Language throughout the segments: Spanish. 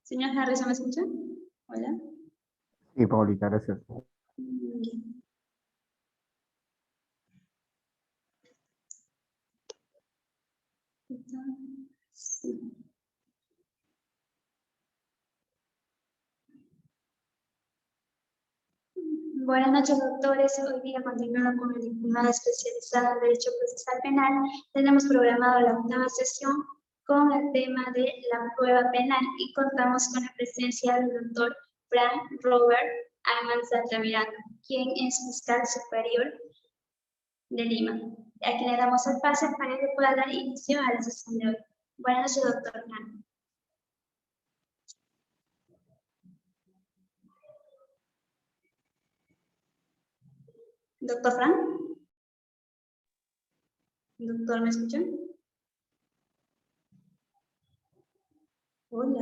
Señor Harrison, ¿me escucha? Hola. Sí, Paulita, gracias. Bien. Sí. Buenas noches, doctores. Hoy día, continuando con el diplomado especializado en Derecho Procesal Penal, tenemos programado la octava sesión con el tema de la prueba penal y contamos con la presencia del doctor Frank Robert Ayman Santamirano, quien es fiscal superior de Lima, a quien le damos el pase para que pueda dar inicio a la sesión de hoy. Buenas noches, doctor Frank. Doctor Frank. Doctor, ¿me escucha? Hola.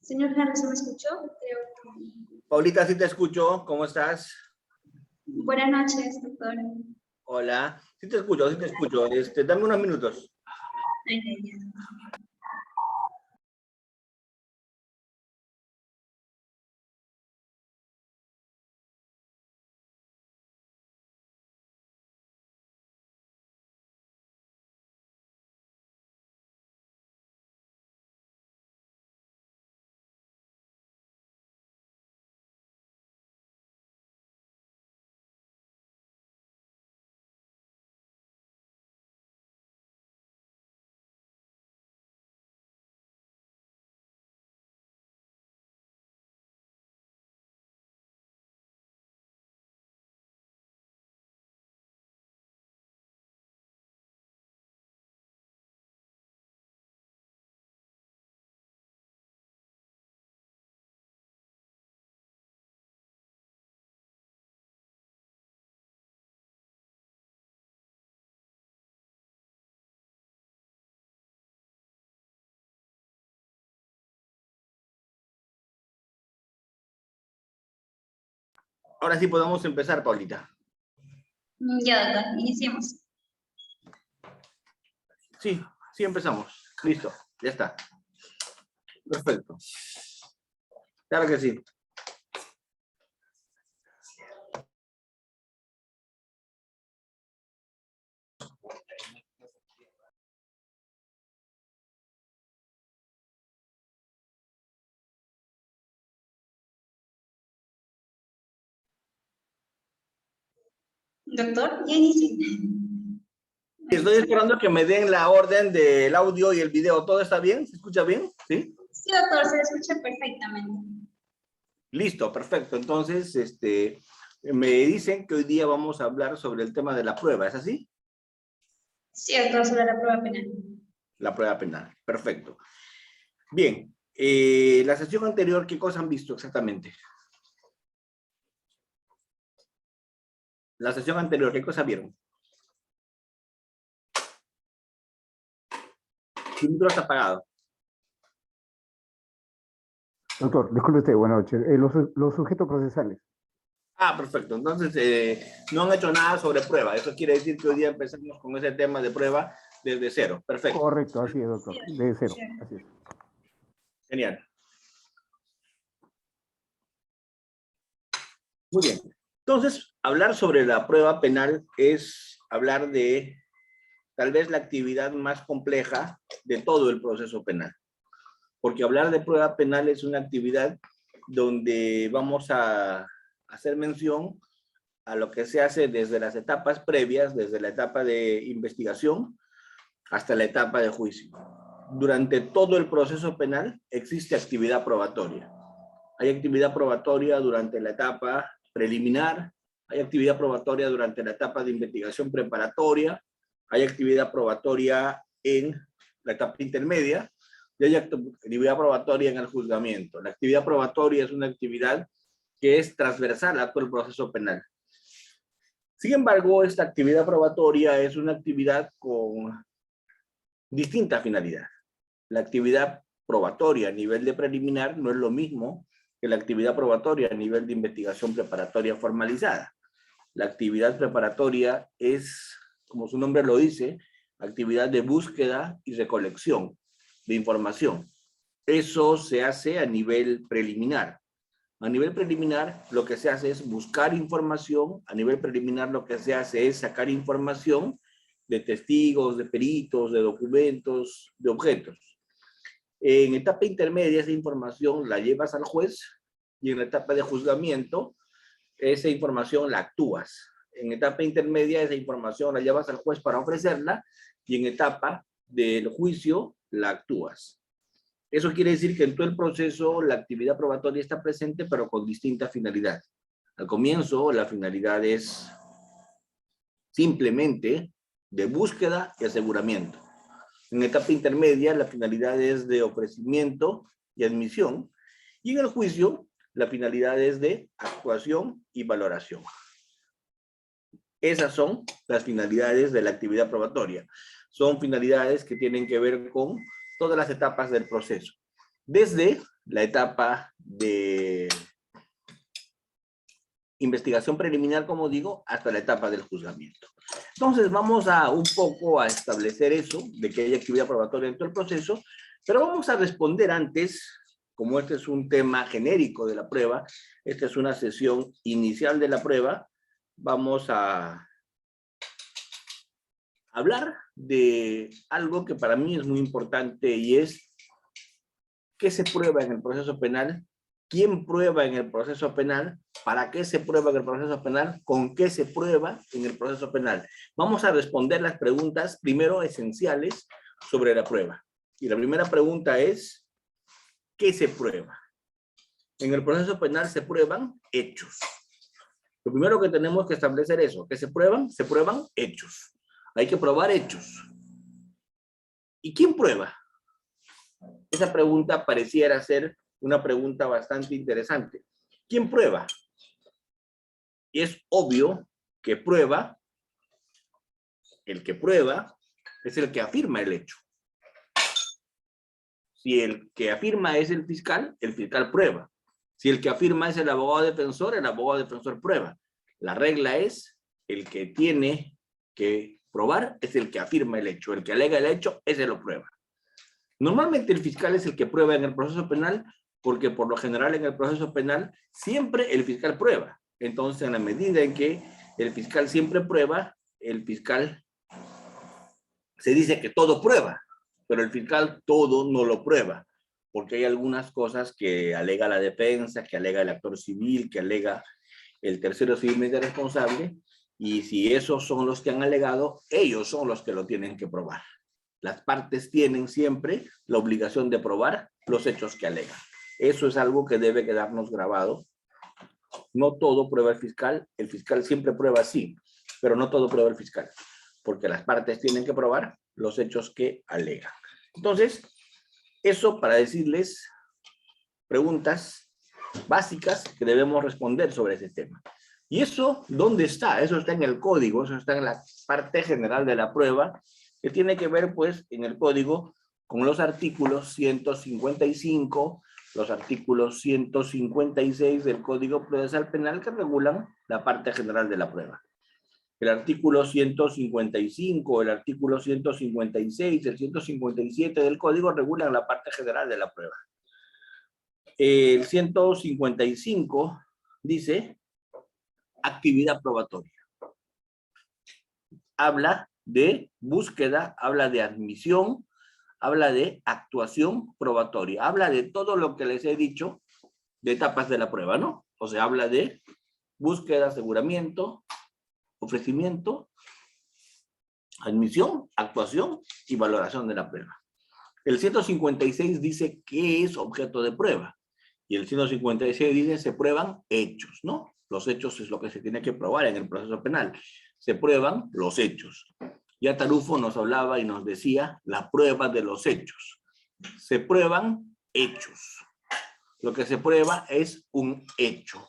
Señor Harrison, ¿me escuchó? Creo que... Paulita, sí te escucho. ¿Cómo estás? Buenas noches, doctor. Hola. Sí te escucho, sí te escucho. Dame unos minutos. Ay, ay, ay. Ahora sí podemos empezar, Paulita. Ya, doctor, iniciemos. Sí, sí empezamos. Listo, ya está. Perfecto. Claro que sí. Doctor, ya inicié. Estoy esperando que me den la orden del audio y el video. ¿Todo está bien? ¿Se escucha bien? ¿Sí? Sí, doctor, se escucha perfectamente. Listo, perfecto. Entonces, me dicen que hoy día vamos a hablar sobre el tema de la prueba. ¿Es así? Sí, doctor, sobre la prueba penal. La prueba penal. Perfecto. Bien. La sesión anterior, ¿qué cosa han visto exactamente? La sesión anterior, ¿qué cosa vieron? Tu micro está apagado. Doctor, disculpe usted, buenas noches. Los sujetos procesales. Ah, perfecto. Entonces, no han hecho nada sobre prueba. Eso quiere decir que hoy día empezamos con ese tema de prueba desde cero. Perfecto. Correcto, así es, doctor. De cero, así es. Genial. Muy bien. Entonces, hablar sobre la prueba penal es hablar de tal vez la actividad más compleja de todo el proceso penal. Porque hablar de prueba penal es una actividad donde vamos a hacer mención a lo que se hace desde las etapas previas, desde la etapa de investigación hasta la etapa de juicio. Durante todo el proceso penal existe actividad probatoria. Hay actividad probatoria durante la etapa preliminar, hay actividad probatoria durante la etapa de investigación preparatoria, hay actividad probatoria en la etapa intermedia y hay actividad probatoria en el juzgamiento. La actividad probatoria es una actividad que es transversal a todo el proceso penal. Sin embargo, esta actividad probatoria es una actividad con distinta finalidad. La actividad probatoria a nivel de preliminar no es lo mismo que la actividad probatoria a nivel de investigación preparatoria formalizada. la actividad preparatoria es, como su nombre lo dice, actividad de búsqueda y recolección de información. Eso se hace a nivel preliminar. A nivel preliminar, lo que se hace es buscar información. A nivel preliminar, lo que se hace es sacar información de testigos, de peritos, de documentos, de objetos. En etapa intermedia, esa información la llevas al juez y en la etapa de juzgamiento, esa información la actúas. En etapa intermedia, esa información la llevas al juez para ofrecerla y en etapa del juicio la actúas. Eso quiere decir que en todo el proceso la actividad probatoria está presente, pero con distinta finalidad. Al comienzo, la finalidad es simplemente de búsqueda y aseguramiento. En etapa intermedia, la finalidad es de ofrecimiento y admisión. Y en el juicio, la finalidad es de actuación y valoración. Esas son las finalidades de la actividad probatoria. Son finalidades que tienen que ver con todas las etapas del proceso. Desde la etapa de investigación preliminar, como digo, hasta la etapa del juzgamiento. Entonces, vamos a un poco a establecer eso, de que hay actividad probatoria en todo el proceso, pero vamos a responder antes, como este es un tema genérico de la prueba, esta es una sesión inicial de la prueba, vamos a hablar de algo que para mí es muy importante y es ¿qué se prueba en el proceso penal? ¿Quién prueba en el proceso penal? ¿Para qué se prueba en el proceso penal? ¿Con qué se prueba en el proceso penal? Vamos a responder las preguntas primero esenciales sobre la prueba. Y la primera pregunta es, ¿qué se prueba? En el proceso penal se prueban hechos. Lo primero que tenemos que establecer es eso, ¿qué se prueban? Se prueban hechos. Hay que probar hechos. ¿Y quién prueba? Esa pregunta pareciera ser una pregunta bastante interesante. ¿Quién prueba? Y es obvio que prueba, el que prueba es el que afirma el hecho. Si el que afirma es el fiscal prueba. Si el que afirma es el abogado defensor prueba. La regla es, el que tiene que probar es el que afirma el hecho. El que alega el hecho, ese lo prueba. Normalmente el fiscal es el que prueba en el proceso penal, porque por lo general en el proceso penal siempre el fiscal prueba. Entonces, en la medida en que el fiscal siempre prueba, el fiscal se dice que todo prueba, pero el fiscal todo no lo prueba, porque hay algunas cosas que alega la defensa, que alega el actor civil, que alega el tercero civilmente responsable, y si esos son los que han alegado, ellos son los que lo tienen que probar. Las partes tienen siempre la obligación de probar los hechos que alegan. Eso es algo que debe quedarnos grabado. No todo prueba el fiscal siempre prueba sí, pero no todo prueba el fiscal, porque las partes tienen que probar los hechos que alegan. Entonces, eso para decirles preguntas básicas que debemos responder sobre ese tema. ¿Y eso dónde está? Eso está en el código, eso está en la parte general de la prueba, que tiene que ver, pues, en el código con los artículos 155, los artículos 156 del Código Procesal Penal que regulan la parte general de la prueba. El artículo 155, el artículo 156, el 157 del Código regulan la parte general de la prueba. El 155 dice actividad probatoria. Habla de búsqueda, habla de admisión, habla de actuación probatoria, habla de todo lo que les he dicho de etapas de la prueba, ¿no? O sea, habla de búsqueda, aseguramiento, ofrecimiento, admisión, actuación y valoración de la prueba. El 156 dice qué es objeto de prueba y el 156 dice se prueban hechos, ¿no? Los hechos es lo que se tiene que probar en el proceso penal. Se prueban los hechos. Ya Tarufo nos hablaba y nos decía la prueba de los hechos. Se prueban hechos. Lo que se prueba es un hecho.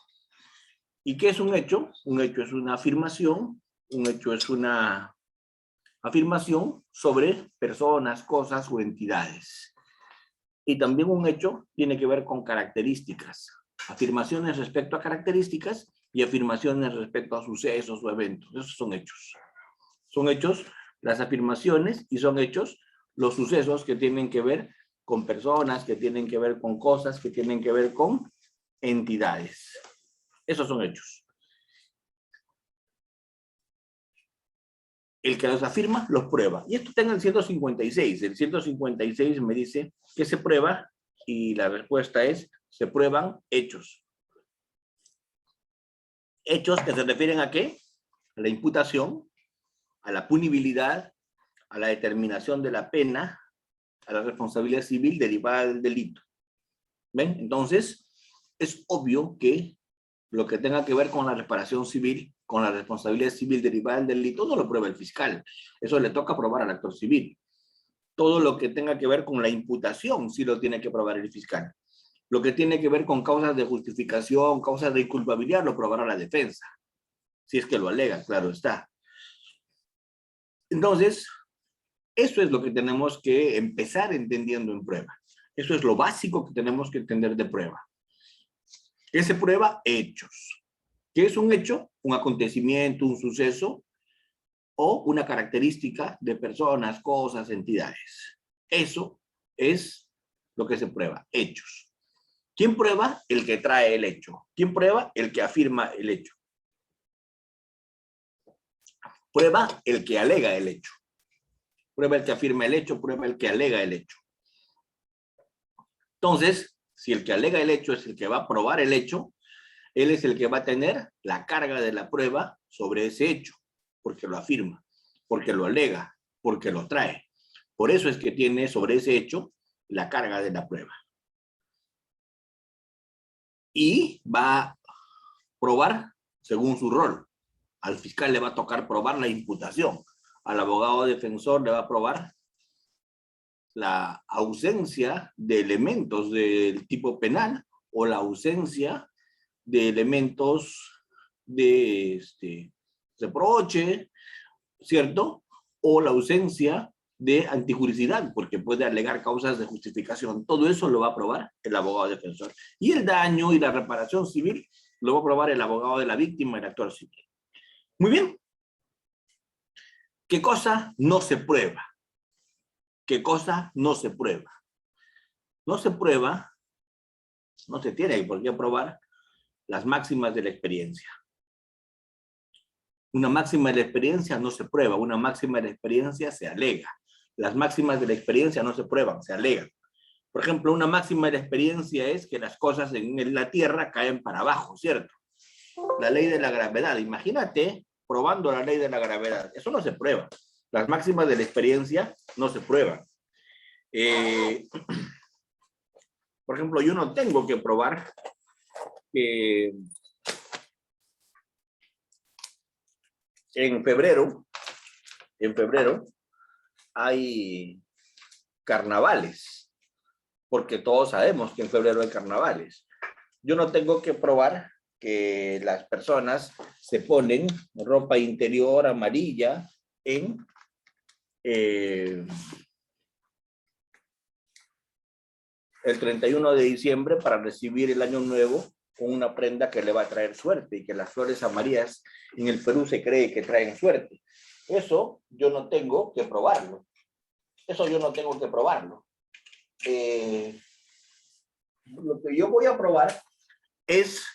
¿Y qué es un hecho? Un hecho es una afirmación. Un hecho es una afirmación sobre personas, cosas o entidades. Y también un hecho tiene que ver con características. Afirmaciones respecto a características y afirmaciones respecto a sucesos o eventos. Esos son hechos. Son hechos las afirmaciones y son hechos los sucesos que tienen que ver con personas, que tienen que ver con cosas, que tienen que ver con entidades. Esos son hechos. El que los afirma, los prueba. Y esto está en el 156. El 156 me dice que se prueba y la respuesta es, se prueban hechos. Hechos que se refieren ¿a qué? A la imputación, a la punibilidad, a la determinación de la pena, a la responsabilidad civil derivada del delito. ¿Ven? Entonces, es obvio que lo que tenga que ver con la reparación civil, con la responsabilidad civil derivada del delito, no lo prueba el fiscal. Eso le toca probar al actor civil. Todo lo que tenga que ver con la imputación, sí lo tiene que probar el fiscal. Lo que tiene que ver con causas de justificación, causas de inculpabilidad, lo probará la defensa. Si es que lo alega, claro está. Entonces, eso es lo que tenemos que empezar entendiendo en prueba. Eso es lo básico que tenemos que entender de prueba. ¿Qué se prueba? Hechos. ¿Qué es un hecho? Un acontecimiento, un suceso o una característica de personas, cosas, entidades. Eso es lo que se prueba, hechos. ¿Quién prueba? El que trae el hecho. ¿Quién prueba? El que afirma el hecho. Prueba el que alega el hecho. Prueba el que afirma el hecho, prueba el que alega el hecho. Entonces, si el que alega el hecho es el que va a probar el hecho, él es el que va a tener la carga de la prueba sobre ese hecho, porque lo afirma, porque lo alega, porque lo trae. Por eso es que tiene sobre ese hecho la carga de la prueba. Y va a probar según su rol. Al fiscal le va a tocar probar la imputación. Al abogado defensor le va a probar la ausencia de elementos del tipo penal o la ausencia de elementos de reproche, ¿cierto? O la ausencia de antijuricidad, porque puede alegar causas de justificación. Todo eso lo va a probar el abogado defensor. Y el daño y la reparación civil lo va a probar el abogado de la víctima, el actor civil. Muy bien. ¿Qué cosa no se prueba? ¿Qué cosa no se prueba? No se prueba, no se tiene por qué probar las máximas de la experiencia. Una máxima de la experiencia no se prueba, una máxima de la experiencia se alega. Las máximas de la experiencia no se prueban, se alegan. Por ejemplo, una máxima de la experiencia es que las cosas en la Tierra caen para abajo, ¿cierto? La ley de la gravedad. Imagínate probando la ley de la gravedad. Eso no se prueba. Las máximas de la experiencia no se prueban. Por ejemplo, yo no tengo que probar que en febrero hay carnavales, porque todos sabemos que en febrero hay carnavales. Yo no tengo que probar que las personas se ponen ropa interior amarilla en el 31 de diciembre para recibir el año nuevo con una prenda que le va a traer suerte, y que las flores amarillas en el Perú se cree que traen suerte. Eso yo no tengo que probarlo. Eso yo no tengo que probarlo. Lo que yo voy a probar es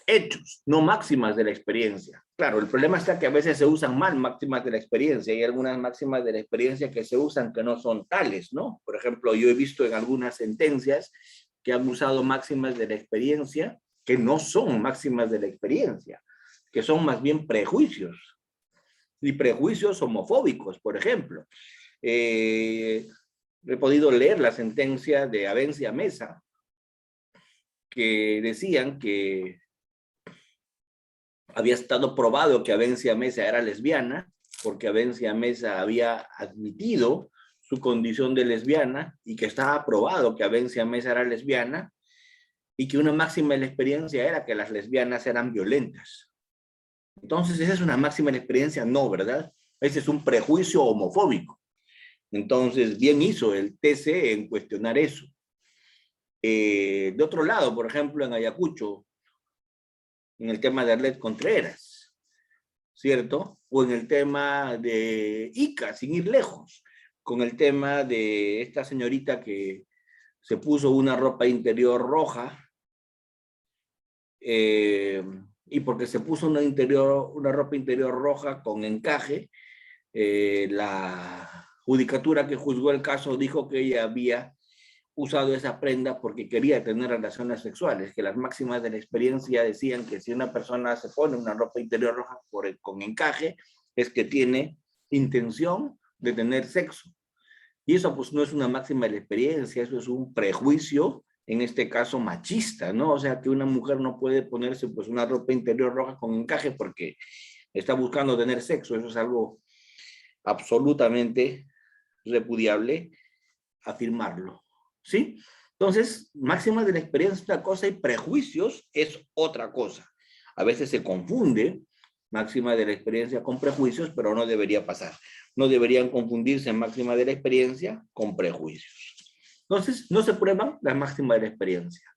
hechos, no máximas de la experiencia. Claro, el problema está que a veces se usan mal máximas de la experiencia. Hay algunas máximas de la experiencia que se usan que no son tales, ¿no? Por ejemplo, yo he visto en algunas sentencias que han usado máximas de la experiencia que no son máximas de la experiencia, que son más bien prejuicios. Y prejuicios homofóbicos, por ejemplo. He podido leer la sentencia de Avencia Mesa, que decían que había estado probado que Avencia Mesa era lesbiana, porque Avencia Mesa había admitido su condición de lesbiana y que estaba probado que Avencia Mesa era lesbiana, y que una máxima de la experiencia era que las lesbianas eran violentas. Entonces esa es una máxima de la experiencia, no, ¿verdad? Ese es un prejuicio homofóbico. Entonces bien hizo el TC en cuestionar eso. De otro lado, por ejemplo, en Ayacucho, en el tema de Arlet Contreras, ¿cierto? O en el tema de Ica, sin ir lejos, con el tema de esta señorita que se puso una ropa interior roja, y porque se puso una ropa interior roja con encaje, la judicatura que juzgó el caso dijo que ella había usado esa prenda porque quería tener relaciones sexuales, que las máximas de la experiencia decían que si una persona se pone una ropa interior roja con encaje, es que tiene intención de tener sexo. Y eso pues no es una máxima de la experiencia, eso es un prejuicio, en este caso machista, ¿no? O sea, que una mujer no puede ponerse pues una ropa interior roja con encaje porque está buscando tener sexo. Eso es algo absolutamente repudiable afirmarlo, ¿sí? Entonces, máximas de la experiencia es una cosa y prejuicios es otra cosa. A veces se confunde máxima de la experiencia con prejuicios, pero no debería pasar. No deberían confundirse máxima de la experiencia con prejuicios. Entonces, no se prueban las máximas de la experiencia.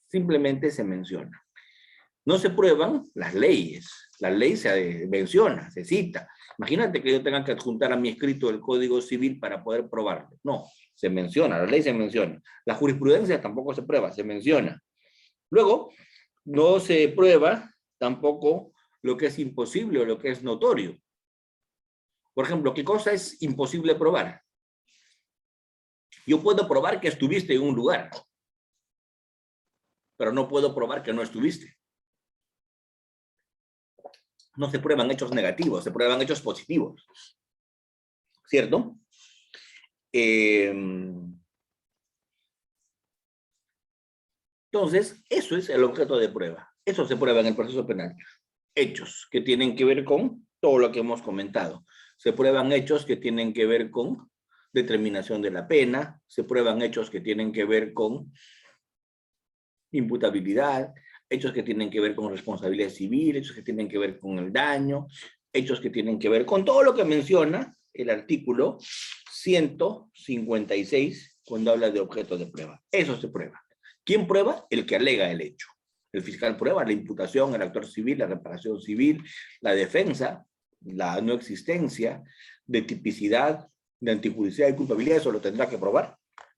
Simplemente se menciona. No se prueban las leyes. La ley se menciona, se cita. Imagínate que yo tenga que adjuntar a mi escrito el Código Civil para poder probarlo. No, se menciona, la ley se menciona. La jurisprudencia tampoco se prueba, se menciona. Luego, no se prueba tampoco lo que es imposible o lo que es notorio. Por ejemplo, ¿qué cosa es imposible probar? Yo puedo probar que estuviste en un lugar, pero no puedo probar que no estuviste. No se prueban hechos negativos, se prueban hechos positivos. ¿Cierto? Entonces, eso es el objeto de prueba. Eso se prueba en el proceso penal. Hechos que tienen que ver con todo lo que hemos comentado. Se prueban hechos que tienen que ver con determinación de la pena, se prueban hechos que tienen que ver con imputabilidad, hechos que tienen que ver con responsabilidad civil, hechos que tienen que ver con el daño, hechos que tienen que ver con todo lo que menciona el artículo 156 cuando habla de objeto de prueba. Eso se prueba. ¿Quién prueba? El que alega el hecho. El fiscal prueba la imputación, el actor civil, la reparación civil, la defensa, la no existencia de tipicidad, de antijudicialidad y culpabilidad. Eso lo tendrá que probar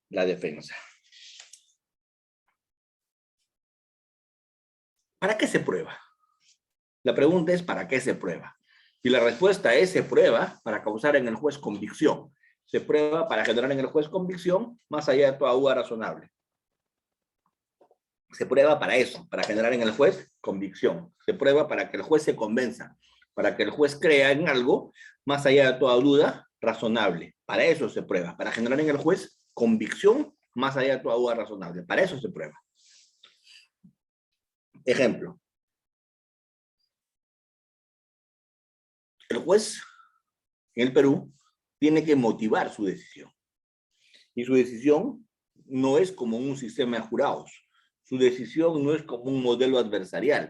la defensa. ¿Para qué se prueba? La pregunta es ¿para qué se prueba? Y la respuesta es se prueba para causar en el juez convicción. Se prueba para generar en el juez convicción más allá de toda duda razonable. Se prueba para eso, para generar en el juez convicción. Se prueba para que el juez se convenza, para que el juez crea en algo más allá de toda duda razonable. Para eso se prueba, para generar en el juez convicción más allá de toda duda razonable. Para eso se prueba. Ejemplo. El juez en el Perú tiene que motivar su decisión. Y su decisión no es como un sistema de jurados. Su decisión no es como un modelo adversarial.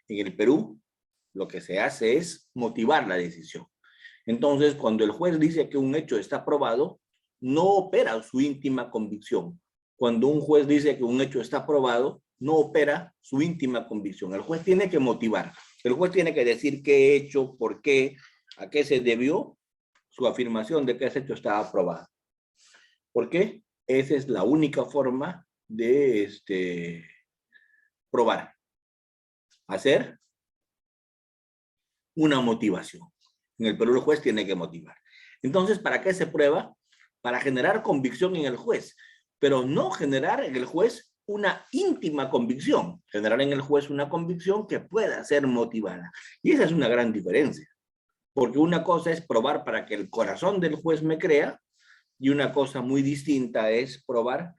En el Perú, lo que se hace es motivar la decisión. Entonces, cuando el juez dice que un hecho está probado, no opera su íntima convicción. Cuando un juez dice que un hecho está probado, no opera su íntima convicción. El juez tiene que motivar. El juez tiene que decir qué hecho, por qué, a qué se debió su afirmación de que ese hecho estaba probado. ¿Por qué? Esa es la única forma de probar. Hacer una motivación. En el Perú el juez tiene que motivar. Entonces, ¿para qué se prueba? Para generar convicción en el juez, pero no generar en el juez una íntima convicción, generar en el juez una convicción que pueda ser motivada. Y esa es una gran diferencia, porque una cosa es probar para que el corazón del juez me crea, y una cosa muy distinta es probar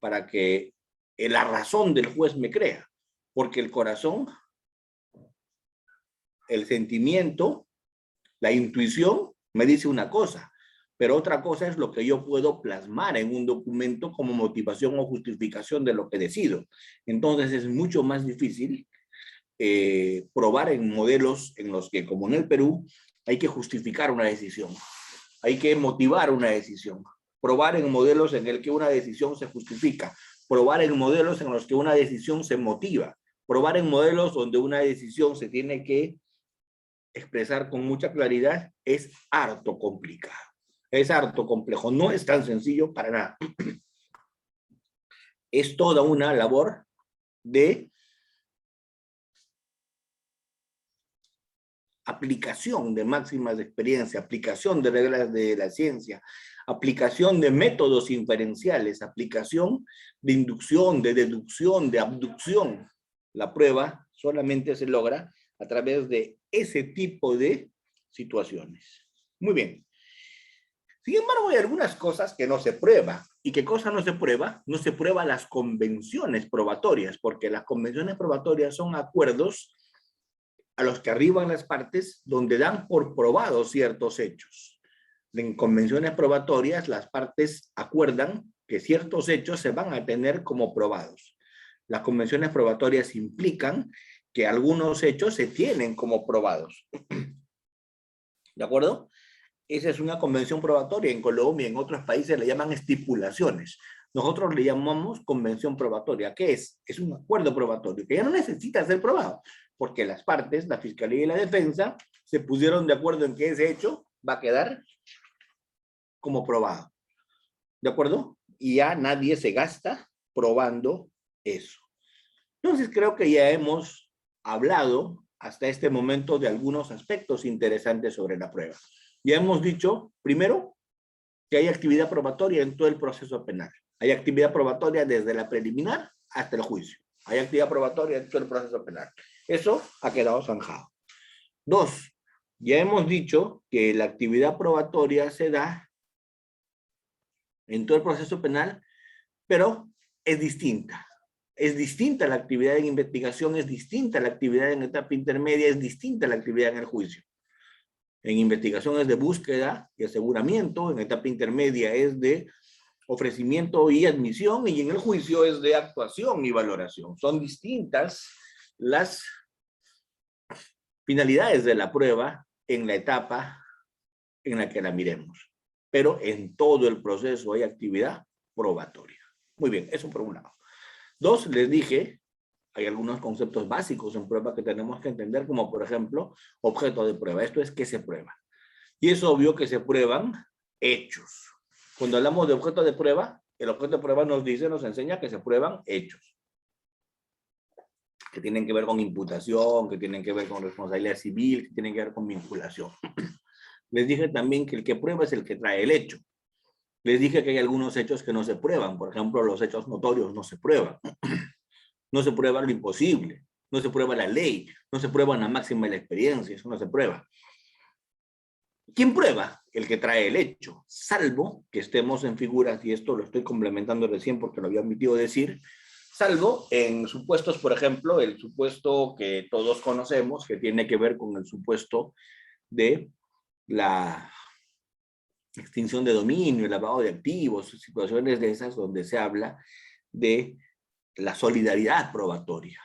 para que la razón del juez me crea, porque el corazón, el sentimiento, la intuición me dice una cosa, pero otra cosa es lo que yo puedo plasmar en un documento como motivación o justificación de lo que decido. Entonces es mucho más difícil probar en modelos en los que, como en el Perú, hay que justificar una decisión, hay que motivar una decisión. Probar en modelos en el que una decisión se justifica, probar en modelos en los que una decisión se motiva, probar en modelos donde una decisión se tiene que expresar con mucha claridad, es harto complicado, es harto complejo, no es tan sencillo para nada. Es toda una labor de aplicación de máximas de experiencia, aplicación de reglas de la ciencia, aplicación de métodos inferenciales, aplicación de inducción, de deducción, de abducción. La prueba solamente se logra a través de ese tipo de situaciones. Muy bien. Sin embargo, hay algunas cosas que no se prueban. ¿Y qué cosa no se prueba? No se prueban las convenciones probatorias, porque las convenciones probatorias son acuerdos a los que arriban las partes donde dan por probados ciertos hechos. En convenciones probatorias, las partes acuerdan que ciertos hechos se van a tener como probados. Las convenciones probatorias implican que algunos hechos se tienen como probados. ¿De acuerdo? Esa es una convención probatoria. En Colombia y en otros países le llaman estipulaciones. Nosotros le llamamos convención probatoria. ¿Qué es? Es un acuerdo probatorio que ya no necesita ser probado, porque las partes, la Fiscalía y la Defensa, se pusieron de acuerdo en que ese hecho va a quedar como probado. ¿De acuerdo? Y ya nadie se gasta probando eso. Entonces creo que ya hemos hablado hasta este momento de algunos aspectos interesantes sobre la prueba. Ya hemos dicho, primero, que hay actividad probatoria en todo el proceso penal. Hay actividad probatoria desde la preliminar hasta el juicio. Hay actividad probatoria en todo el proceso penal. Eso ha quedado zanjado. 2, ya hemos dicho que la actividad probatoria se da en todo el proceso penal, pero es distinta. Es distinta la actividad en investigación, es distinta la actividad en etapa intermedia, es distinta la actividad en el juicio. En investigación es de búsqueda y aseguramiento, en etapa intermedia es de ofrecimiento y admisión, y en el juicio es de actuación y valoración. Son distintas las finalidades de la prueba en la etapa en la que la miremos. Pero en todo el proceso hay actividad probatoria. Muy bien, eso por un lado. 2, les dije, hay algunos conceptos básicos en prueba que tenemos que entender, como por ejemplo, objeto de prueba. Esto es qué se prueba. Y es obvio que se prueban hechos. Cuando hablamos de objeto de prueba, el objeto de prueba nos dice, nos enseña que se prueban hechos. Que tienen que ver con imputación, que tienen que ver con responsabilidad civil, que tienen que ver con vinculación. Les dije también que el que prueba es el que trae el hecho. Les dije que hay algunos hechos que no se prueban. Por ejemplo, los hechos notorios no se prueban. No se prueba lo imposible. No se prueba la ley. No se prueba la máxima de la experiencia. Eso no se prueba. ¿Quién prueba? El que trae el hecho. Salvo que estemos en figuras, y esto lo estoy complementando recién porque lo había omitido decir, salvo en supuestos, por ejemplo, el supuesto que todos conocemos, que tiene que ver con el supuesto de la extinción de dominio, el lavado de activos, situaciones de esas donde se habla de la solidaridad probatoria,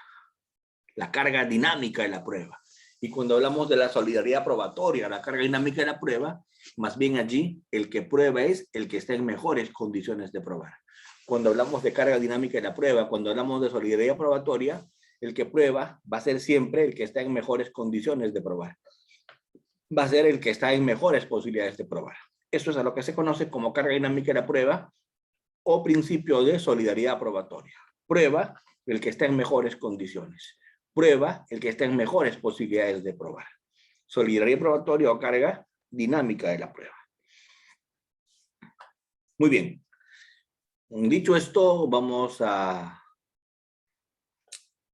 la carga dinámica de la prueba. Y cuando hablamos de la solidaridad probatoria, la carga dinámica de la prueba, más bien allí el que prueba es el que está en mejores condiciones de probar. Cuando hablamos de carga dinámica de la prueba, cuando hablamos de solidaridad probatoria, el que prueba va a ser siempre el que está en mejores condiciones de probar. Va a ser el que está en mejores posibilidades de probar. Eso es a lo que se conoce como carga dinámica de la prueba o principio de solidaridad probatoria. Prueba el que está en mejores condiciones. Prueba el que está en mejores posibilidades de probar. Solidaridad probatoria o carga dinámica de la prueba. Muy bien. Dicho esto, vamos a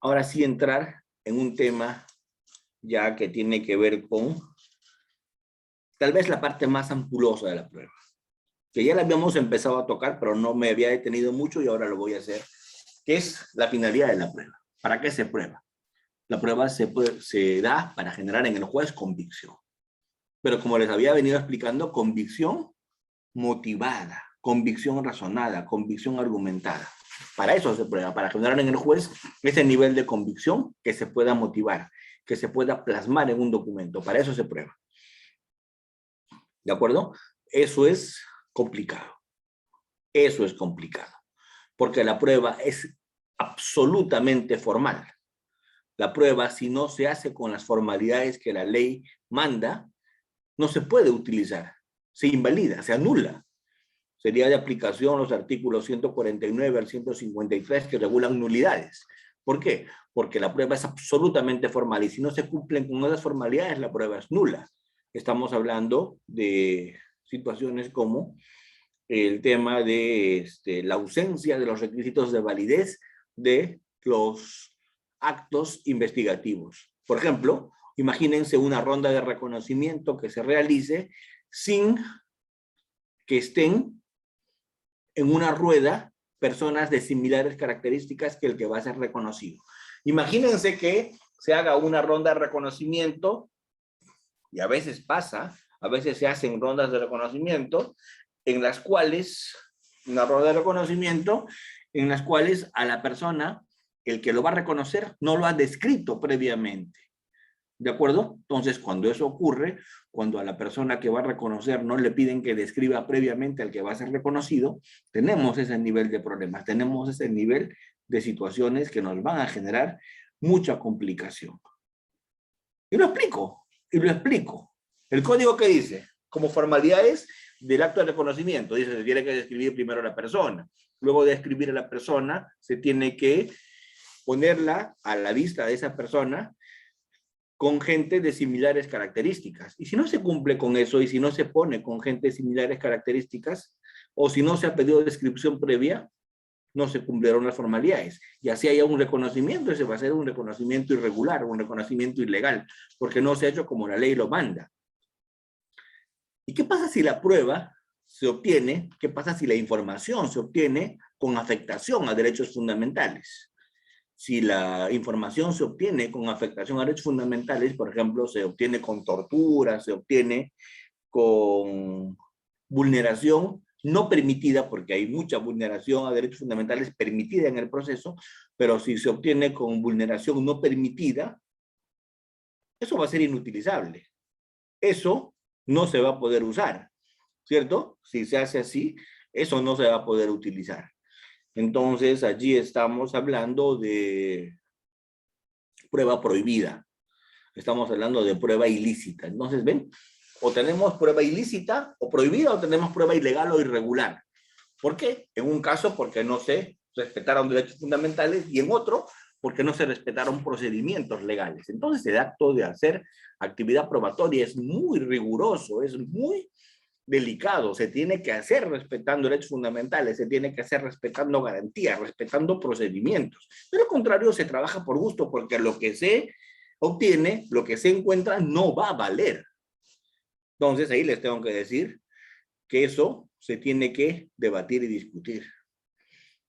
ahora sí entrar en un tema ya que tiene que ver con tal vez la parte más ampulosa de la prueba, que ya la habíamos empezado a tocar, pero no me había detenido mucho y ahora lo voy a hacer, que es la finalidad de la prueba. ¿Para qué se prueba? La prueba se da para generar en el juez convicción. Pero como les había venido explicando, convicción motivada, convicción razonada, convicción argumentada. Para eso se prueba, para generar en el juez ese nivel de convicción que se pueda motivar, que se pueda plasmar en un documento. Para eso se prueba. ¿De acuerdo? Eso es complicado. Eso es complicado. porque la prueba es absolutamente formal. La prueba, si no se hace con las formalidades que la ley manda, no se puede utilizar, se invalida, se anula. Sería de aplicación los artículos 149 al 153 que regulan nulidades. ¿Por qué? Porque la prueba es absolutamente formal y si no se cumplen con esas formalidades, la prueba es nula. Estamos hablando de situaciones como el tema de la ausencia de los requisitos de validez de los actos investigativos. Por ejemplo, imagínense una ronda de reconocimiento que se realice sin que estén en una rueda personas de similares características que el que va a ser reconocido. Imagínense que se haga una ronda de reconocimiento, y a veces pasa, a veces se hacen rondas de reconocimiento, en las cuales, una ronda de reconocimiento, en las cuales a la persona, el que lo va a reconocer, no lo ha descrito previamente. ¿De acuerdo? Entonces, cuando eso ocurre, cuando a la persona que va a reconocer no le piden que describa previamente al que va a ser reconocido, tenemos ese nivel de problemas, tenemos ese nivel de situaciones que nos van a generar mucha complicación. Y lo explico. El código que dice, como formalidades del acto de reconocimiento, dice, se tiene que describir primero a la persona. Luego de describir a la persona, se tiene que ponerla a la vista de esa persona con gente de similares características. Y si no se cumple con eso, y si no se pone con gente de similares características, o si no se ha pedido descripción previa, no se cumplieron las formalidades. Y así haya un reconocimiento, ese va a ser un reconocimiento irregular, un reconocimiento ilegal, porque no se ha hecho como la ley lo manda. ¿Y qué pasa si la prueba se obtiene? ¿Qué pasa si la información se obtiene con afectación a derechos fundamentales? Si la información se obtiene con afectación a derechos fundamentales, por ejemplo, se obtiene con tortura, se obtiene con vulneración no permitida, porque hay mucha vulneración a derechos fundamentales permitida en el proceso, pero si se obtiene con vulneración no permitida, eso va a ser inutilizable. Eso no se va a poder usar, ¿cierto? Si se hace así, eso no se va a poder utilizar. Entonces, allí estamos hablando de prueba prohibida. Estamos hablando de prueba ilícita. Entonces, ¿ven? O tenemos prueba ilícita o prohibida, o tenemos prueba ilegal o irregular. ¿Por qué? En un caso, porque no se respetaron derechos fundamentales, y en otro, porque no se respetaron procedimientos legales. Entonces, el acto de hacer actividad probatoria es muy riguroso, es muy delicado, se tiene que hacer respetando derechos fundamentales, se tiene que hacer respetando garantías, respetando procedimientos. De lo contrario, se trabaja por gusto, porque lo que se obtiene, lo que se encuentra, no va a valer. Entonces, ahí les tengo que decir que eso se tiene que debatir y discutir.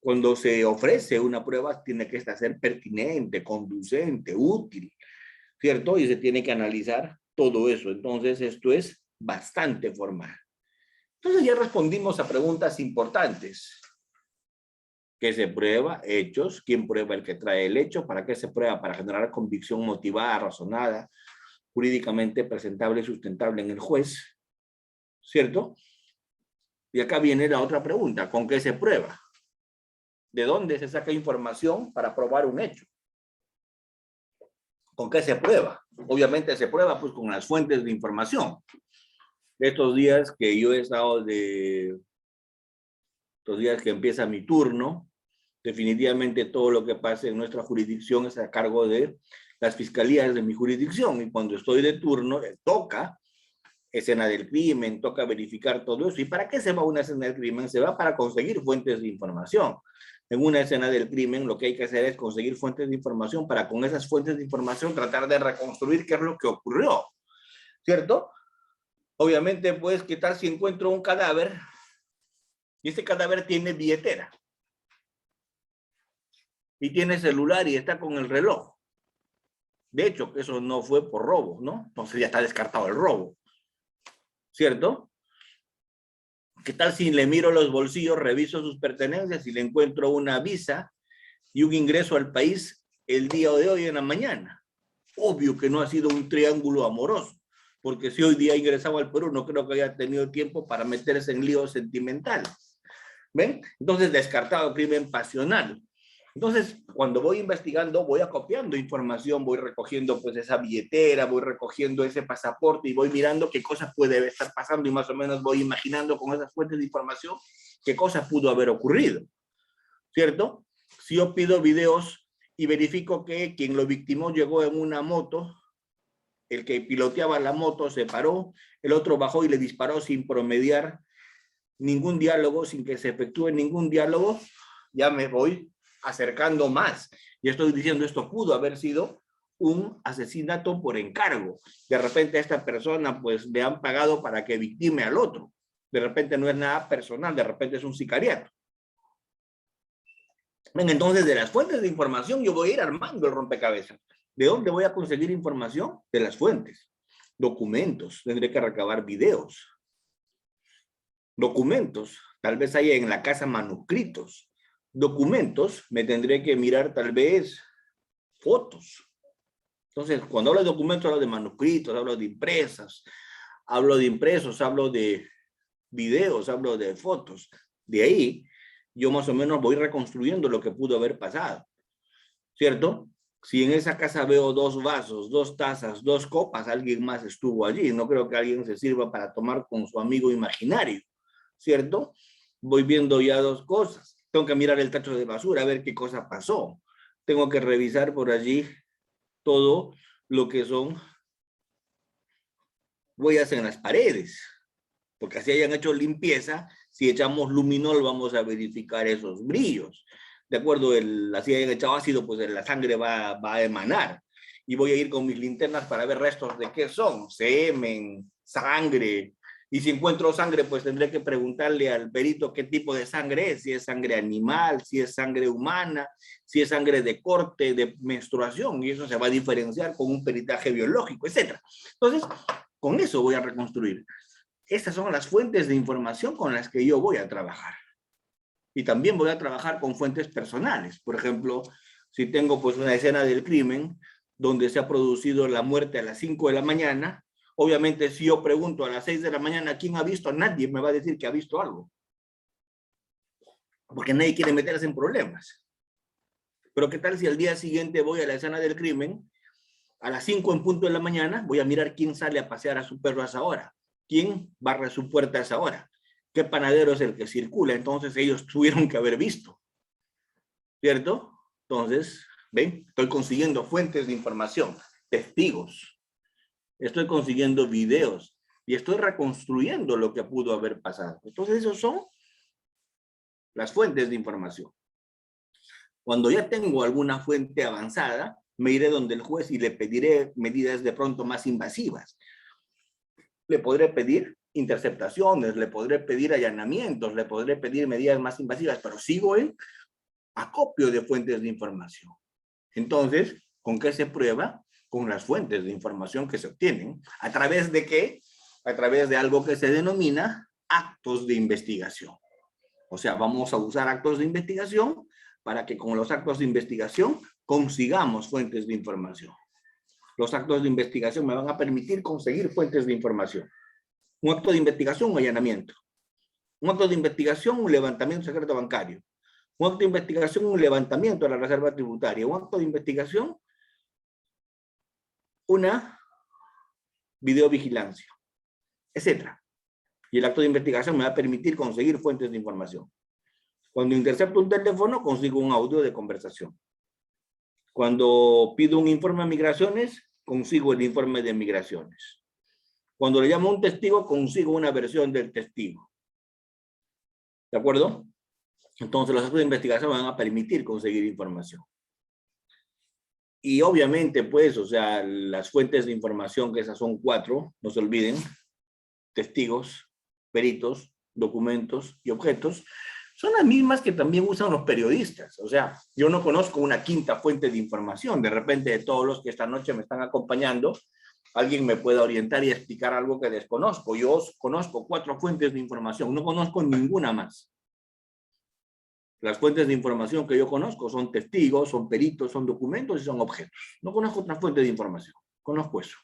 Cuando se ofrece una prueba, tiene que ser pertinente, conducente, útil, ¿cierto? Y se tiene que analizar todo eso. Entonces, esto es bastante formal. Entonces ya respondimos a preguntas importantes. ¿Qué se prueba? Hechos. ¿Quién prueba el que trae el hecho? ¿Para qué se prueba? Para generar convicción motivada, razonada, jurídicamente presentable y sustentable en el juez. ¿Cierto? Y acá viene la otra pregunta. ¿Con qué se prueba? ¿De dónde se saca información para probar un hecho? ¿Con qué se prueba? Obviamente se prueba pues con las fuentes de información. Estos días que yo he estado estos días que empieza mi turno, definitivamente todo lo que pase en nuestra jurisdicción es a cargo de las fiscalías de mi jurisdicción, y cuando estoy de turno toca escena del crimen, toca verificar todo eso. ¿Y para qué se va a una escena del crimen? Se va para conseguir fuentes de información. En una escena del crimen lo que hay que hacer es conseguir fuentes de información para con esas fuentes de información tratar de reconstruir qué es lo que ocurrió, ¿cierto? Obviamente, pues, ¿qué tal si encuentro un cadáver y ese cadáver tiene billetera y tiene celular y está con el reloj? De hecho, que eso no fue por robo, ¿no? Entonces ya está descartado el robo, ¿cierto? ¿Qué tal si le miro los bolsillos, reviso sus pertenencias y le encuentro una visa y un ingreso al país el día de hoy en la mañana? Obvio que no ha sido un triángulo amoroso, porque si hoy día ingresaba al Perú, no creo que haya tenido tiempo para meterse en líos sentimentales. ¿Ven? Entonces, descartado crimen pasional. Entonces, cuando voy investigando, voy acopiando información, voy recogiendo pues esa billetera, voy recogiendo ese pasaporte y voy mirando qué cosas puede estar pasando y más o menos voy imaginando con esas fuentes de información qué cosas pudo haber ocurrido, ¿cierto? Si yo pido videos y verifico que quien lo victimó llegó en una moto, el que piloteaba la moto se paró, el otro bajó y le disparó sin promediar ningún diálogo, sin que se efectúe ningún diálogo, ya me voy acercando más. Y estoy diciendo, esto pudo haber sido un asesinato por encargo. De repente a esta persona pues le han pagado para que victime al otro. De repente no es nada personal, de repente es un sicariato. Ven, entonces de las fuentes de información yo voy a ir armando el rompecabezas. ¿De dónde voy a conseguir información? De las fuentes. Documentos, tendré que recabar videos. Documentos, tal vez haya en la casa manuscritos. Documentos, me tendré que mirar tal vez fotos. Entonces, cuando hablo de documentos, hablo de manuscritos, hablo de impresas, hablo de impresos, hablo de videos, hablo de fotos. De ahí, yo más o menos voy reconstruyendo lo que pudo haber pasado, ¿cierto? Si en esa casa veo 2 vasos, 2 tazas, 2 copas, alguien más estuvo allí. No creo que alguien se sirva para tomar con su amigo imaginario, ¿cierto? Voy viendo ya 2 cosas. Tengo que mirar el tacho de basura, a ver qué cosa pasó. Tengo que revisar por allí todo lo que son huellas en las paredes, porque así hayan hecho limpieza, si echamos luminol vamos a verificar esos brillos. De acuerdo, si hayan echado ácido, pues la sangre va a emanar. Y voy a ir con mis linternas para ver restos de qué son, semen, sangre. Y si encuentro sangre, pues tendré que preguntarle al perito qué tipo de sangre es, si es sangre animal, si es sangre humana, si es sangre de corte, de menstruación, y eso se va a diferenciar con un peritaje biológico, etc. Entonces, con eso voy a reconstruir. Estas son las fuentes de información con las que yo voy a trabajar. Y también voy a trabajar con fuentes personales. Por ejemplo, si tengo pues una escena del crimen donde se ha producido la muerte a las 5 de la mañana, obviamente si yo pregunto a las 6 de la mañana quién ha visto, nadie me va a decir que ha visto algo. Porque nadie quiere meterse en problemas. Pero ¿qué tal si al día siguiente voy a la escena del crimen, a las 5 en punto de la mañana, voy a mirar quién sale a pasear a su perro a esa hora? ¿Quién barre su puerta a esa hora? ¿Qué panadero es el que circula? Entonces ellos tuvieron que haber visto, ¿cierto? Entonces, ¿ven? Estoy consiguiendo fuentes de información, testigos. Estoy consiguiendo videos y estoy reconstruyendo lo que pudo haber pasado. Entonces, esos son las fuentes de información. Cuando ya tengo alguna fuente avanzada, me iré donde el juez y le pediré medidas de pronto más invasivas. Le podré pedir interceptaciones, le podré pedir allanamientos, le podré pedir medidas más invasivas, pero sigo en acopio de fuentes de información. Entonces, ¿con qué se prueba? Con las fuentes de información que se obtienen. ¿A través de qué? A través de algo que se denomina actos de investigación. O sea, vamos a usar actos de investigación para que con los actos de investigación consigamos fuentes de información. Los actos de investigación me van a permitir conseguir fuentes de información. Un acto de investigación, un allanamiento. Un acto de investigación, un levantamiento secreto bancario. Un acto de investigación, un levantamiento de la reserva tributaria. Un acto de investigación, una videovigilancia, etc. Y el acto de investigación me va a permitir conseguir fuentes de información. Cuando intercepto un teléfono, consigo un audio de conversación. Cuando pido un informe de migraciones, consigo el informe de migraciones. Cuando le llamo a un testigo, consigo una versión del testigo. ¿De acuerdo? Entonces los actos de investigación van a permitir conseguir información. Y obviamente, pues, o sea, las fuentes de información, que esas son 4, no se olviden: testigos, peritos, documentos y objetos, son las mismas que también usan los periodistas. O sea, yo no conozco una quinta fuente de información. De repente, de todos los que esta noche me están acompañando, alguien me puede orientar y explicar algo que desconozco. Yo conozco 4 fuentes de información, no conozco ninguna más. Las fuentes de información que yo conozco son testigos, son peritos, son documentos y son objetos. No conozco otra fuente de información, conozco eso.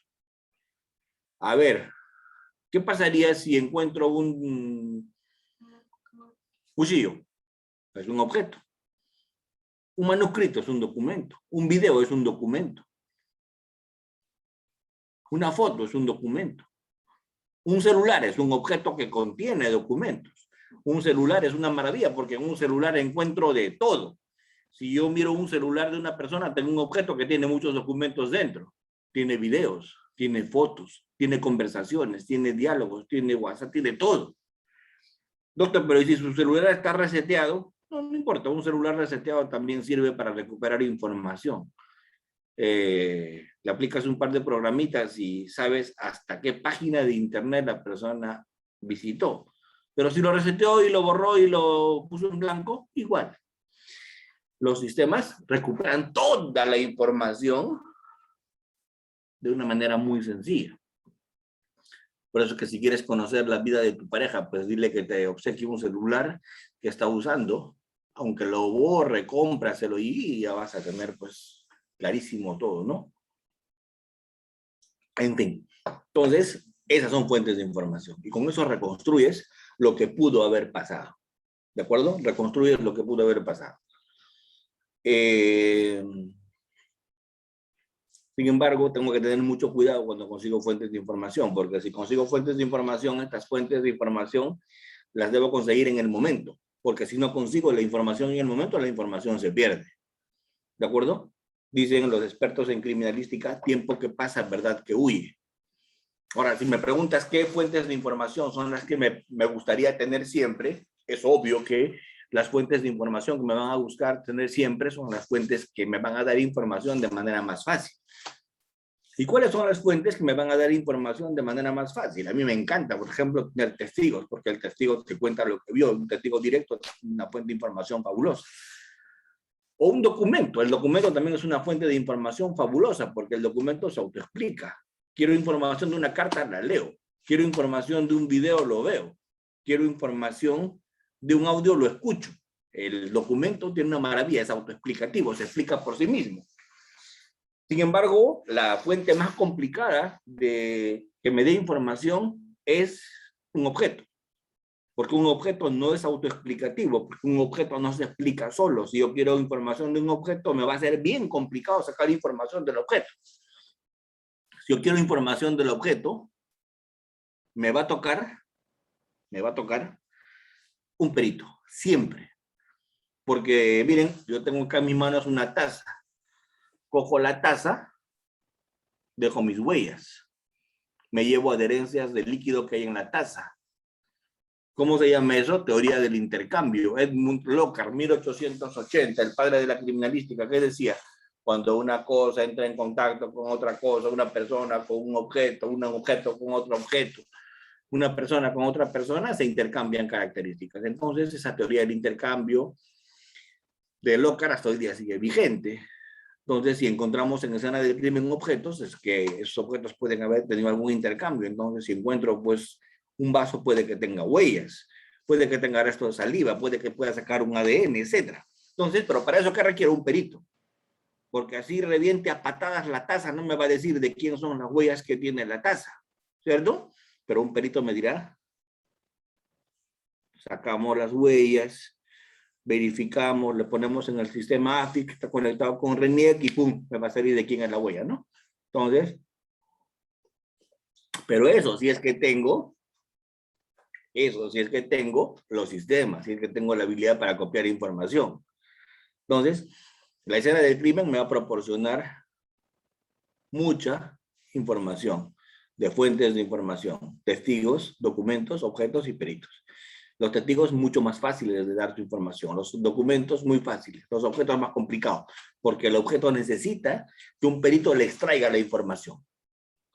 A ver, ¿qué pasaría si encuentro un cuchillo? es un objeto. Un manuscrito es un documento. Un video es un documento. Una foto es un documento. Un celular es un objeto que contiene documentos. Un celular es una maravilla porque en un celular encuentro de todo. Si yo miro un celular de una persona, tengo un objeto que tiene muchos documentos dentro. Tiene videos, tiene fotos, tiene conversaciones, tiene diálogos, tiene WhatsApp, tiene todo. Doctor, pero ¿y si su celular está reseteado? No, no importa, un celular reseteado también sirve para recuperar información. Le aplicas un par de programitas y sabes hasta qué página de internet la persona visitó. Pero si lo reseteó y lo borró y lo puso en blanco, igual. Los sistemas recuperan toda la información de una manera muy sencilla. Por eso que si quieres conocer la vida de tu pareja, pues dile que te obsequie un celular que está usando, aunque lo borre, cómpraselo y ya vas a tener pues clarísimo todo, ¿no? En fin, entonces esas son fuentes de información y con eso reconstruyes lo que pudo haber pasado, ¿de acuerdo? Reconstruyes lo que pudo haber pasado. Sin embargo, tengo que tener mucho cuidado cuando consigo fuentes de información, porque si consigo fuentes de información, estas fuentes de información las debo conseguir en el momento, porque si no consigo la información en el momento, la información se pierde. ¿De acuerdo? Dicen los expertos en criminalística, tiempo que pasa, verdad que huye. Ahora, si me preguntas qué fuentes de información son las que me gustaría tener siempre, es obvio que las fuentes de información que me van a buscar tener siempre son las fuentes que me van a dar información de manera más fácil. ¿Y cuáles son las fuentes que me van a dar información de manera más fácil? A mí me encanta, por ejemplo, tener testigos, porque el testigo te cuenta lo que vio, un testigo directo es una fuente de información fabulosa. O un documento, el documento también es una fuente de información fabulosa, porque el documento se autoexplica. Quiero información de una carta, la leo. Quiero información de un video, lo veo. Quiero información de un audio, lo escucho. El documento tiene una maravilla, es autoexplicativo, se explica por sí mismo. Sin embargo, la fuente más complicada de que me dé información es un objeto. Porque un objeto no es autoexplicativo, porque un objeto no se explica solo. Si yo quiero información de un objeto, me va a ser bien complicado sacar información del objeto. Si yo quiero información del objeto, me va a tocar un perito, siempre. Porque miren, yo tengo acá en mis manos una taza. Cojo la taza, dejo mis huellas. Me llevo adherencias del líquido que hay en la taza. ¿Cómo se llama eso? Teoría del intercambio. Edmund Lockhart, 1880, el padre de la criminalística, que decía, cuando una cosa entra en contacto con otra cosa, una persona con un objeto con otro objeto, una persona con otra persona, se intercambian características. Entonces, esa teoría del intercambio de Lockhart hasta hoy día sigue vigente. Entonces, si encontramos en escena del crimen objetos, es que esos objetos pueden haber tenido algún intercambio. Entonces, si encuentro, pues, un vaso puede que tenga huellas, puede que tenga resto de saliva, puede que pueda sacar un ADN, etc. Entonces, pero para eso, ¿qué requiere? Un perito. Porque así reviente a patadas la taza, no me va a decir de quién son las huellas que tiene la taza, ¿cierto? Pero un perito me dirá, sacamos las huellas, verificamos, le ponemos en el sistema AFI que está conectado con RENIEC y pum, me va a salir de quién es la huella, ¿no? Entonces, pero eso si es que tengo los sistemas, si es que tengo la habilidad para copiar información. Entonces, la escena del crimen me va a proporcionar mucha información de fuentes de información, testigos, documentos, objetos y peritos. Los testigos mucho más fáciles de dar tu información, los documentos muy fáciles, los objetos más complicados, porque el objeto necesita que un perito le extraiga la información.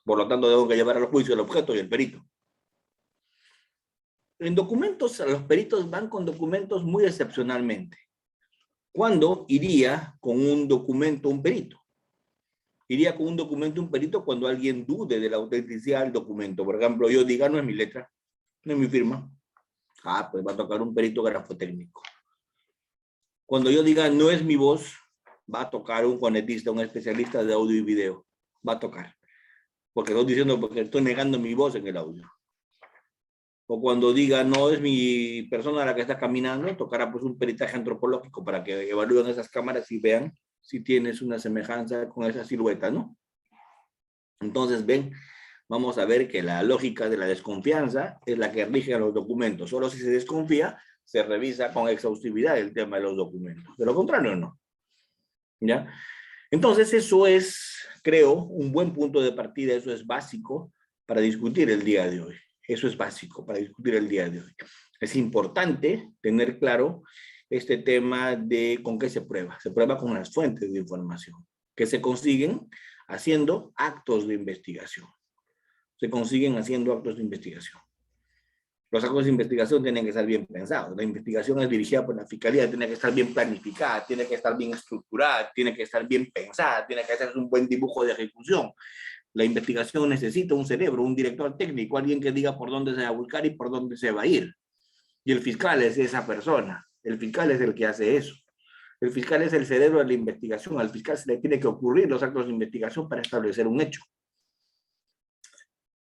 Por lo tanto, tengo que llevar al juicio el objeto y el perito. En documentos, los peritos van con documentos muy excepcionalmente. ¿Cuándo iría con un documento un perito? Iría con un documento un perito cuando alguien dude de la autenticidad del documento. Por ejemplo, yo diga, no es mi letra, no es mi firma. Ah, pues va a tocar un perito grafotécnico. Cuando yo diga, no es mi voz, va a tocar un fonetista, un especialista de audio y video. Va a tocar. Porque estoy diciendo, porque estoy negando mi voz en el audio. O cuando diga, no es mi persona la que está caminando, tocará pues un peritaje antropológico para que evalúen esas cámaras y vean si tienes una semejanza con esa silueta, ¿no? Entonces, ven, vamos a ver que la lógica de la desconfianza es la que rige a los documentos. Solo si se desconfía, se revisa con exhaustividad el tema de los documentos. De lo contrario, no. ¿Ya? Entonces, eso es, creo, un buen punto de partida, eso es básico para discutir el día de hoy. Eso es básico para discutir el día de hoy. Es importante tener claro este tema de con qué se prueba. Se prueba con las fuentes de información que se consiguen haciendo actos de investigación. Se consiguen haciendo actos de investigación. Los actos de investigación tienen que estar bien pensados. La investigación es dirigida por la Fiscalía, tiene que estar bien planificada, tiene que estar bien estructurada, tiene que estar bien pensada, tiene que hacer un buen dibujo de ejecución. La investigación necesita un cerebro, un director técnico, alguien que diga por dónde se va a buscar y por dónde se va a ir. Y el fiscal es esa persona. El fiscal es el que hace eso. El fiscal es el cerebro de la investigación. Al fiscal se le tiene que ocurrir los actos de investigación para establecer un hecho.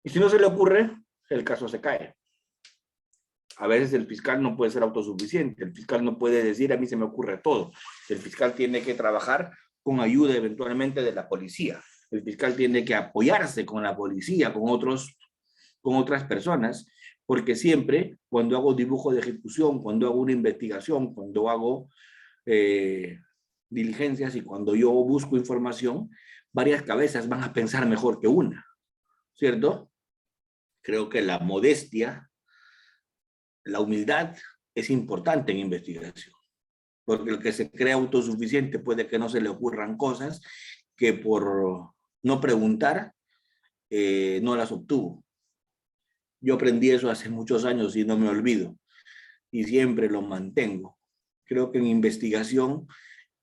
Y si no se le ocurre, el caso se cae. A veces el fiscal no puede ser autosuficiente. El fiscal no puede decir, a mí se me ocurre todo. El fiscal tiene que trabajar con ayuda eventualmente de la policía. El fiscal tiene que apoyarse con la policía, con otras personas, porque siempre cuando hago dibujo de ejecución, cuando hago una investigación, cuando hago diligencias y cuando yo busco información, varias cabezas van a pensar mejor que una, ¿cierto? Creo que la modestia, la humildad es importante en investigación, porque el que se cree autosuficiente puede que no se le ocurran cosas que por no preguntar no las obtuvo. Yo aprendí eso hace muchos años y no me olvido, y siempre lo mantengo. Creo que en investigación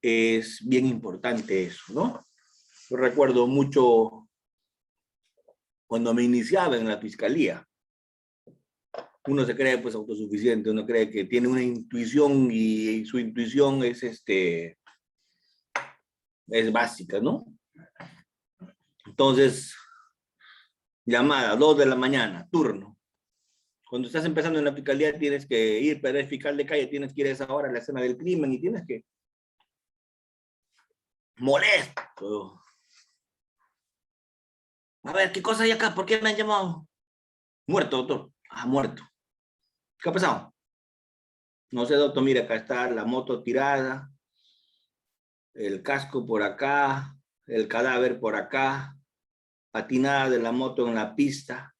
es bien importante eso, ¿no? Yo recuerdo mucho cuando me iniciaba en la fiscalía. Uno se cree pues autosuficiente, uno cree que tiene una intuición y su intuición es básica, ¿no? Entonces, llamada, 2 de la mañana, turno. Cuando estás empezando en la fiscalía tienes que ir, pero eres fiscal de calle, tienes que ir a esa hora a la escena del crimen y tienes que... Molesto. A ver, ¿qué cosa hay acá? ¿Por qué me han llamado? Muerto, doctor. Ah, muerto. ¿Qué ha pasado? No sé, doctor, mira, acá está la moto tirada, el casco por acá, el cadáver por acá, patinada de la moto en la pista.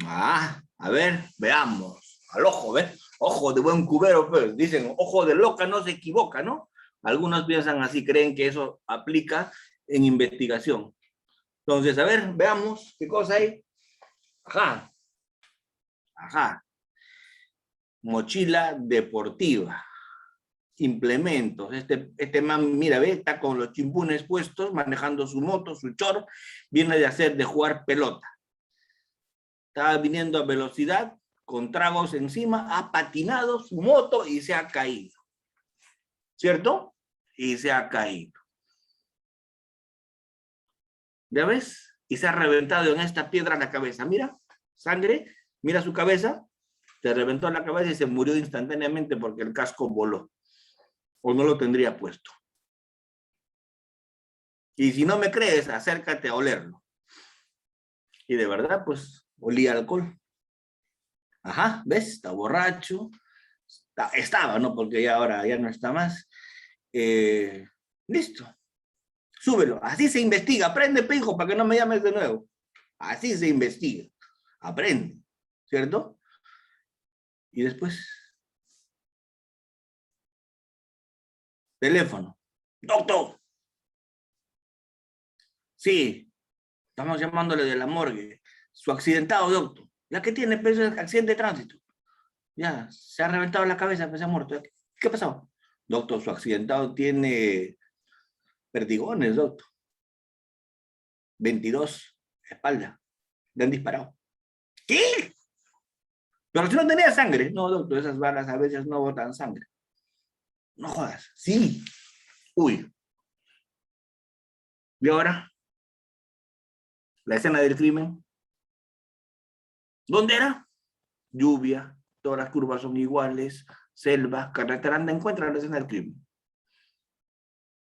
Ah, a ver, veamos. Al ojo, ¿ves? Ojo de buen cubero, pues. Dicen, ojo de loca no se equivoca, ¿no? Algunos piensan así, creen que eso aplica en investigación. Entonces, a ver, veamos qué cosa hay. Ajá. Ajá. Mochila deportiva. Implementos. Este man, mira, ve, está con los chimpunes puestos, manejando su moto, su short, viene de jugar pelota. Estaba viniendo a velocidad, con tragos encima, ha patinado su moto y se ha caído. ¿Cierto? Y se ha caído. ¿Ya ves? Y se ha reventado en esta piedra la cabeza. Mira, sangre, mira su cabeza, se reventó la cabeza y se murió instantáneamente porque el casco voló. O no lo tendría puesto. Y si no me crees, acércate a olerlo. Y de verdad, pues, olía alcohol. Ajá, ¿ves? Está borracho. Estaba, ¿no? Porque ya ahora ya no está más. Listo. Súbelo. Así se investiga. Aprende, pijo, para que no me llames de nuevo. Así se investiga. Aprende. ¿Cierto? Y después... Teléfono. Doctor. Sí. Estamos llamándole de la morgue. Su accidentado, doctor. La que tiene peso de accidente de tránsito. Ya, se ha reventado la cabeza, pues se ha muerto. ¿Qué pasó? Doctor, su accidentado tiene perdigones, doctor. 22, espalda. Le han disparado. ¿Qué? Pero si no tenía sangre. No, doctor, esas balas a veces no botan sangre. No jodas. Sí. Uy. ¿Y ahora? La escena del crimen. ¿Dónde era? Lluvia, todas las curvas son iguales, selva, carretera, anda, encuentra la escena del crimen.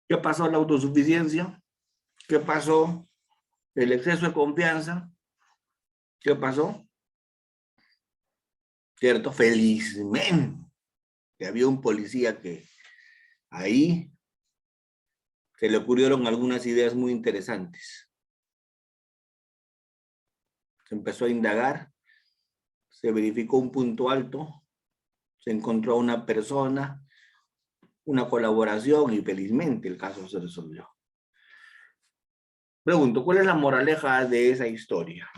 ¿Qué pasó la autosuficiencia? ¿Qué pasó el exceso de confianza? ¿Qué pasó? ¿Cierto? Felizmente que había un policía que ahí se le ocurrieron algunas ideas muy interesantes. Se empezó a indagar, se verificó un punto alto, se encontró a una persona, una colaboración y felizmente el caso se resolvió. Pregunto, ¿cuál es la moraleja de esa historia?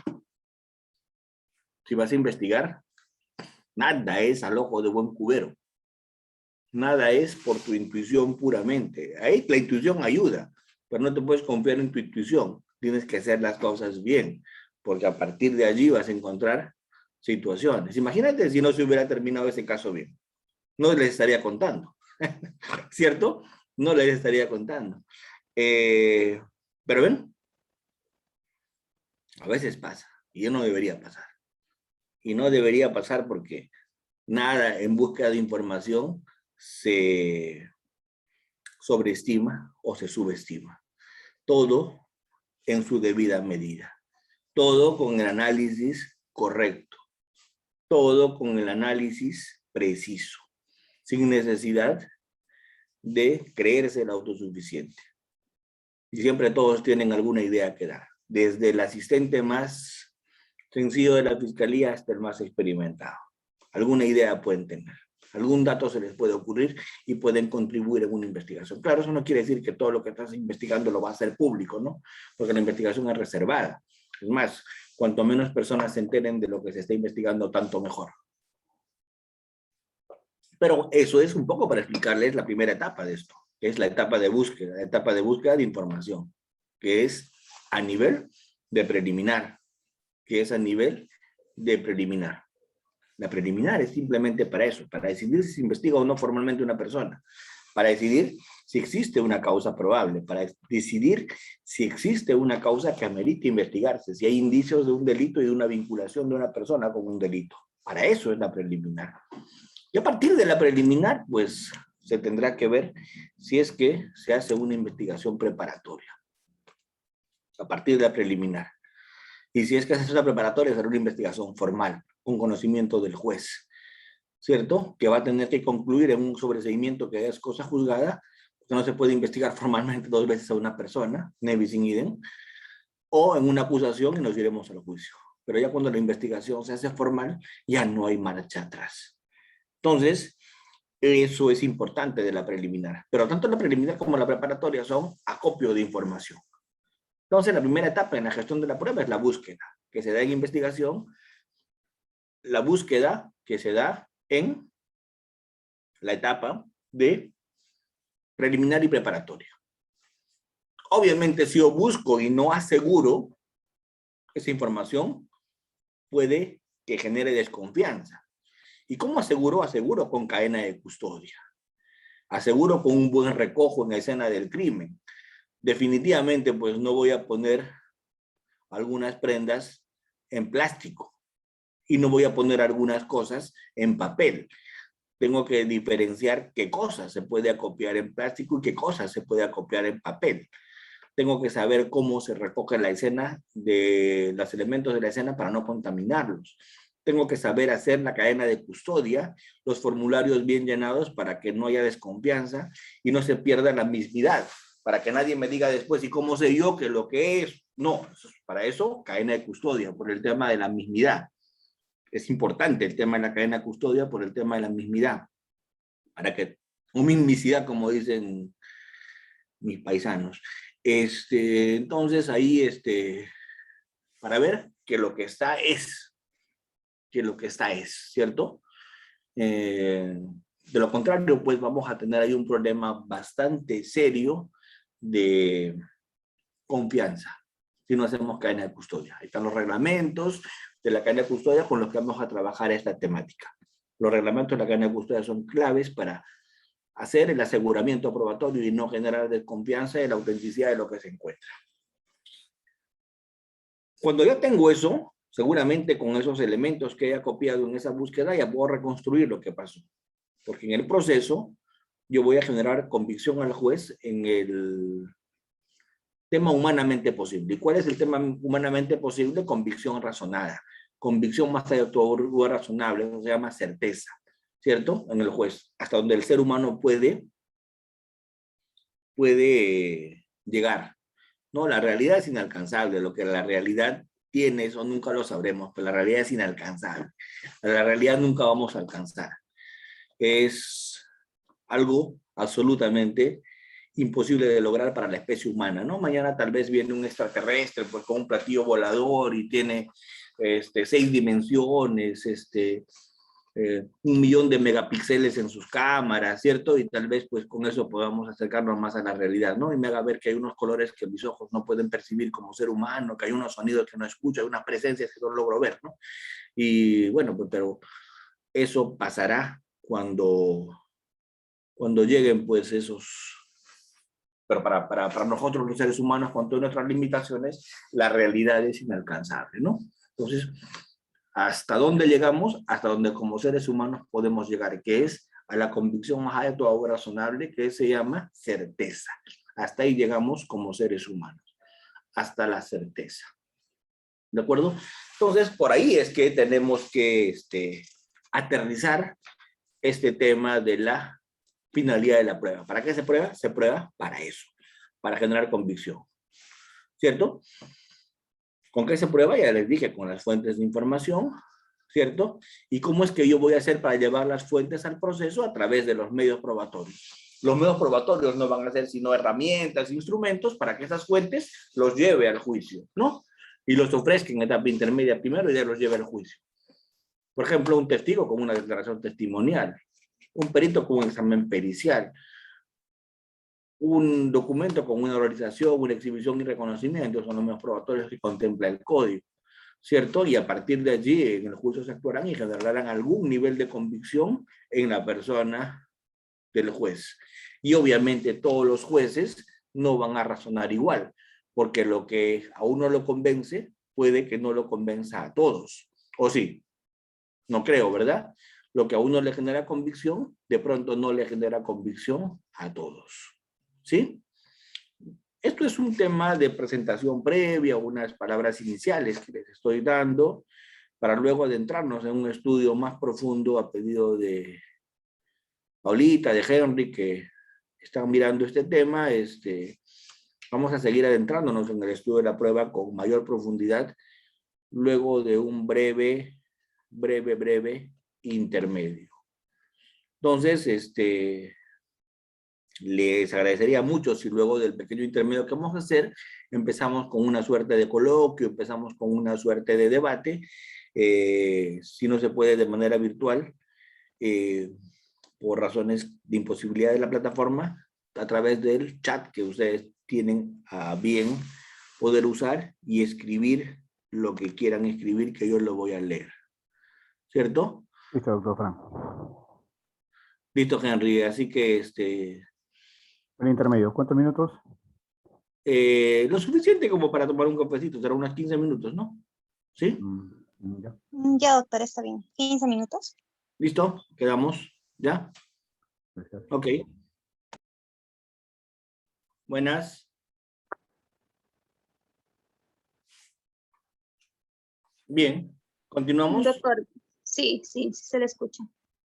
Si vas a investigar, nada es al ojo de buen cubero. Nada es por tu intuición puramente. Ahí la intuición ayuda, pero no te puedes confiar en tu intuición. Tienes que hacer las cosas bien, porque a partir de allí vas a encontrar situaciones. Imagínate si no se hubiera terminado ese caso bien. No les estaría contando, ¿cierto? No les estaría contando. Pero ven, a veces pasa, y no debería pasar. Y no debería pasar porque nada en búsqueda de información se sobreestima o se subestima. Todo en su debida medida. Todo con el análisis correcto. Todo con el análisis preciso. Sin necesidad de creerse el autosuficiente. Y siempre todos tienen alguna idea que dar. Desde el asistente más sencillo de la fiscalía hasta el más experimentado. Alguna idea pueden tener. Algún dato se les puede ocurrir y pueden contribuir en una investigación. Claro, eso no quiere decir que todo lo que estás investigando lo va a hacer público, ¿no? Porque la investigación es reservada. Es más, cuanto menos personas se enteren de lo que se está investigando, tanto mejor. Pero eso es un poco para explicarles la primera etapa de esto, que es la etapa de búsqueda de información, que es a nivel de preliminar, La preliminar es simplemente para eso, para decidir si se investiga o no formalmente una persona, para decidir si existe una causa probable, para decidir si existe una causa que amerite investigarse, si hay indicios de un delito y de una vinculación de una persona con un delito. Para eso es la preliminar. Y a partir de la preliminar, pues se tendrá que ver si es que se hace una investigación preparatoria. A partir de la preliminar. Y si es que se hace una preparatoria, será una investigación formal, un conocimiento del juez, ¿cierto? Que va a tener que concluir en un sobreseimiento que es cosa juzgada, que no se puede investigar formalmente 2 veces a una persona, nebis in idem, o en una acusación y nos iremos al juicio. Pero ya cuando la investigación se hace formal, ya no hay marcha atrás. Entonces, eso es importante de la preliminar. Pero tanto la preliminar como la preparatoria son acopio de información. Entonces, la primera etapa en la gestión de la prueba es la búsqueda, que se da en investigación, la búsqueda que se da en la etapa de preliminar y preparatoria. Obviamente, si yo busco y no aseguro, esa información puede que genere desconfianza. ¿Y cómo aseguro? Aseguro con cadena de custodia. Aseguro con un buen recojo en la escena del crimen. Definitivamente, pues no voy a poner algunas prendas en plástico y no voy a poner algunas cosas en papel. Tengo que diferenciar qué cosas se puede acopiar en plástico y qué cosas se puede acopiar en papel. Tengo que saber cómo se recoge la escena de los elementos de la escena para no contaminarlos. Tengo que saber hacer la cadena de custodia, los formularios bien llenados para que no haya desconfianza y no se pierda la mismidad, para que nadie me diga después, ¿y cómo sé yo que lo que es? No, para eso, cadena de custodia, por el tema de la mismidad. Es importante el tema de la cadena de custodia por el tema de la mismidad, para que, o mismicidad, como dicen mis paisanos. Entonces ahí, para ver que lo que está es, ¿cierto? De lo contrario, pues vamos a tener ahí un problema bastante serio de confianza si no hacemos cadena de custodia. Ahí están los reglamentos de la cadena de custodia con los que vamos a trabajar esta temática. Los reglamentos de la cadena de custodia son claves para hacer el aseguramiento probatorio y no generar desconfianza de la autenticidad de lo que se encuentra. Cuando yo tengo eso, Seguramente con esos elementos que haya copiado en esa búsqueda ya puedo reconstruir lo que pasó. Porque en el proceso yo voy a generar convicción al juez en el tema humanamente posible. ¿Y cuál es el tema humanamente posible? Convicción razonada. Convicción más allá de todo razonable, eso se llama certeza, ¿cierto? En el juez, hasta donde el ser humano puede llegar. No, la realidad es inalcanzable. Lo que la realidad tiene, eso nunca lo sabremos, pero la realidad es inalcanzable. La realidad nunca vamos a alcanzar. Es algo absolutamente imposible de lograr para la especie humana, ¿no? Mañana tal vez viene un extraterrestre pues, con un platillo volador y tiene 6 dimensiones, 1.000.000 de megapíxeles en sus cámaras, ¿cierto? Y tal vez pues con eso podamos acercarnos más a la realidad, ¿no? Y me haga ver que hay unos colores que mis ojos no pueden percibir como ser humano, que hay unos sonidos que no escucho, hay unas presencias que no logro ver, ¿no? Y bueno, pues pero eso pasará cuando lleguen pues esos... Pero para nosotros los seres humanos, con todas nuestras limitaciones, la realidad es inalcanzable, ¿no? Entonces, ¿hasta dónde llegamos? Hasta donde como seres humanos podemos llegar, que es a la convicción más alta o razonable, que se llama certeza. Hasta ahí llegamos como seres humanos, hasta la certeza. ¿De acuerdo? Entonces, por ahí es que tenemos que aterrizar este tema de la finalidad de la prueba. ¿Para qué se prueba? Se prueba para eso, para generar convicción. ¿Cierto? ¿Con qué se prueba? Ya les dije, con las fuentes de información, ¿cierto? ¿Y cómo es que yo voy a hacer para llevar las fuentes al proceso? A través de los medios probatorios. Los medios probatorios no van a ser sino herramientas, instrumentos para que esas fuentes los lleve al juicio, ¿no? Y los ofrezca en etapa intermedia primero y ya los lleve al juicio. Por ejemplo, un testigo con una declaración testimonial, un perito con un examen pericial, un documento con una organización, una exhibición y reconocimiento, son los medios probatorios que contempla el código, ¿cierto? Y a partir de allí, en el juicio se actuarán y generarán algún nivel de convicción en la persona del juez. Y obviamente todos los jueces no van a razonar igual, porque lo que a uno lo convence puede que no lo convenza a todos. ¿O sí? No creo, ¿verdad? Lo que a uno le genera convicción, de pronto no le genera convicción a todos. ¿Sí? Esto es un tema de presentación previa, unas palabras iniciales que les estoy dando, para luego adentrarnos en un estudio más profundo a pedido de Paulita, de Henry, que están mirando este tema. Vamos a seguir adentrándonos en el estudio de la prueba con mayor profundidad, luego de un breve intermedio. Entonces, les agradecería mucho si luego del pequeño intermedio que vamos a hacer, empezamos con una suerte de coloquio, empezamos con una suerte de debate, si no se puede de manera virtual, por razones de imposibilidad de la plataforma, a través del chat que ustedes tienen a bien poder usar y escribir lo que quieran escribir, que yo lo voy a leer. ¿Cierto? Listo, doctor Fran. Listo, Henry. Así que El intermedio, ¿cuántos minutos? lo suficiente como para tomar un cafecito, será unos 15 minutos, ¿no? ¿Sí? Ya. Ya, doctor, está bien. 15 minutos. ¿Listo? ¿Quedamos? ¿Ya? Gracias. Ok. Buenas. Bien. ¿Continuamos? Doctor, sí, se le escucha.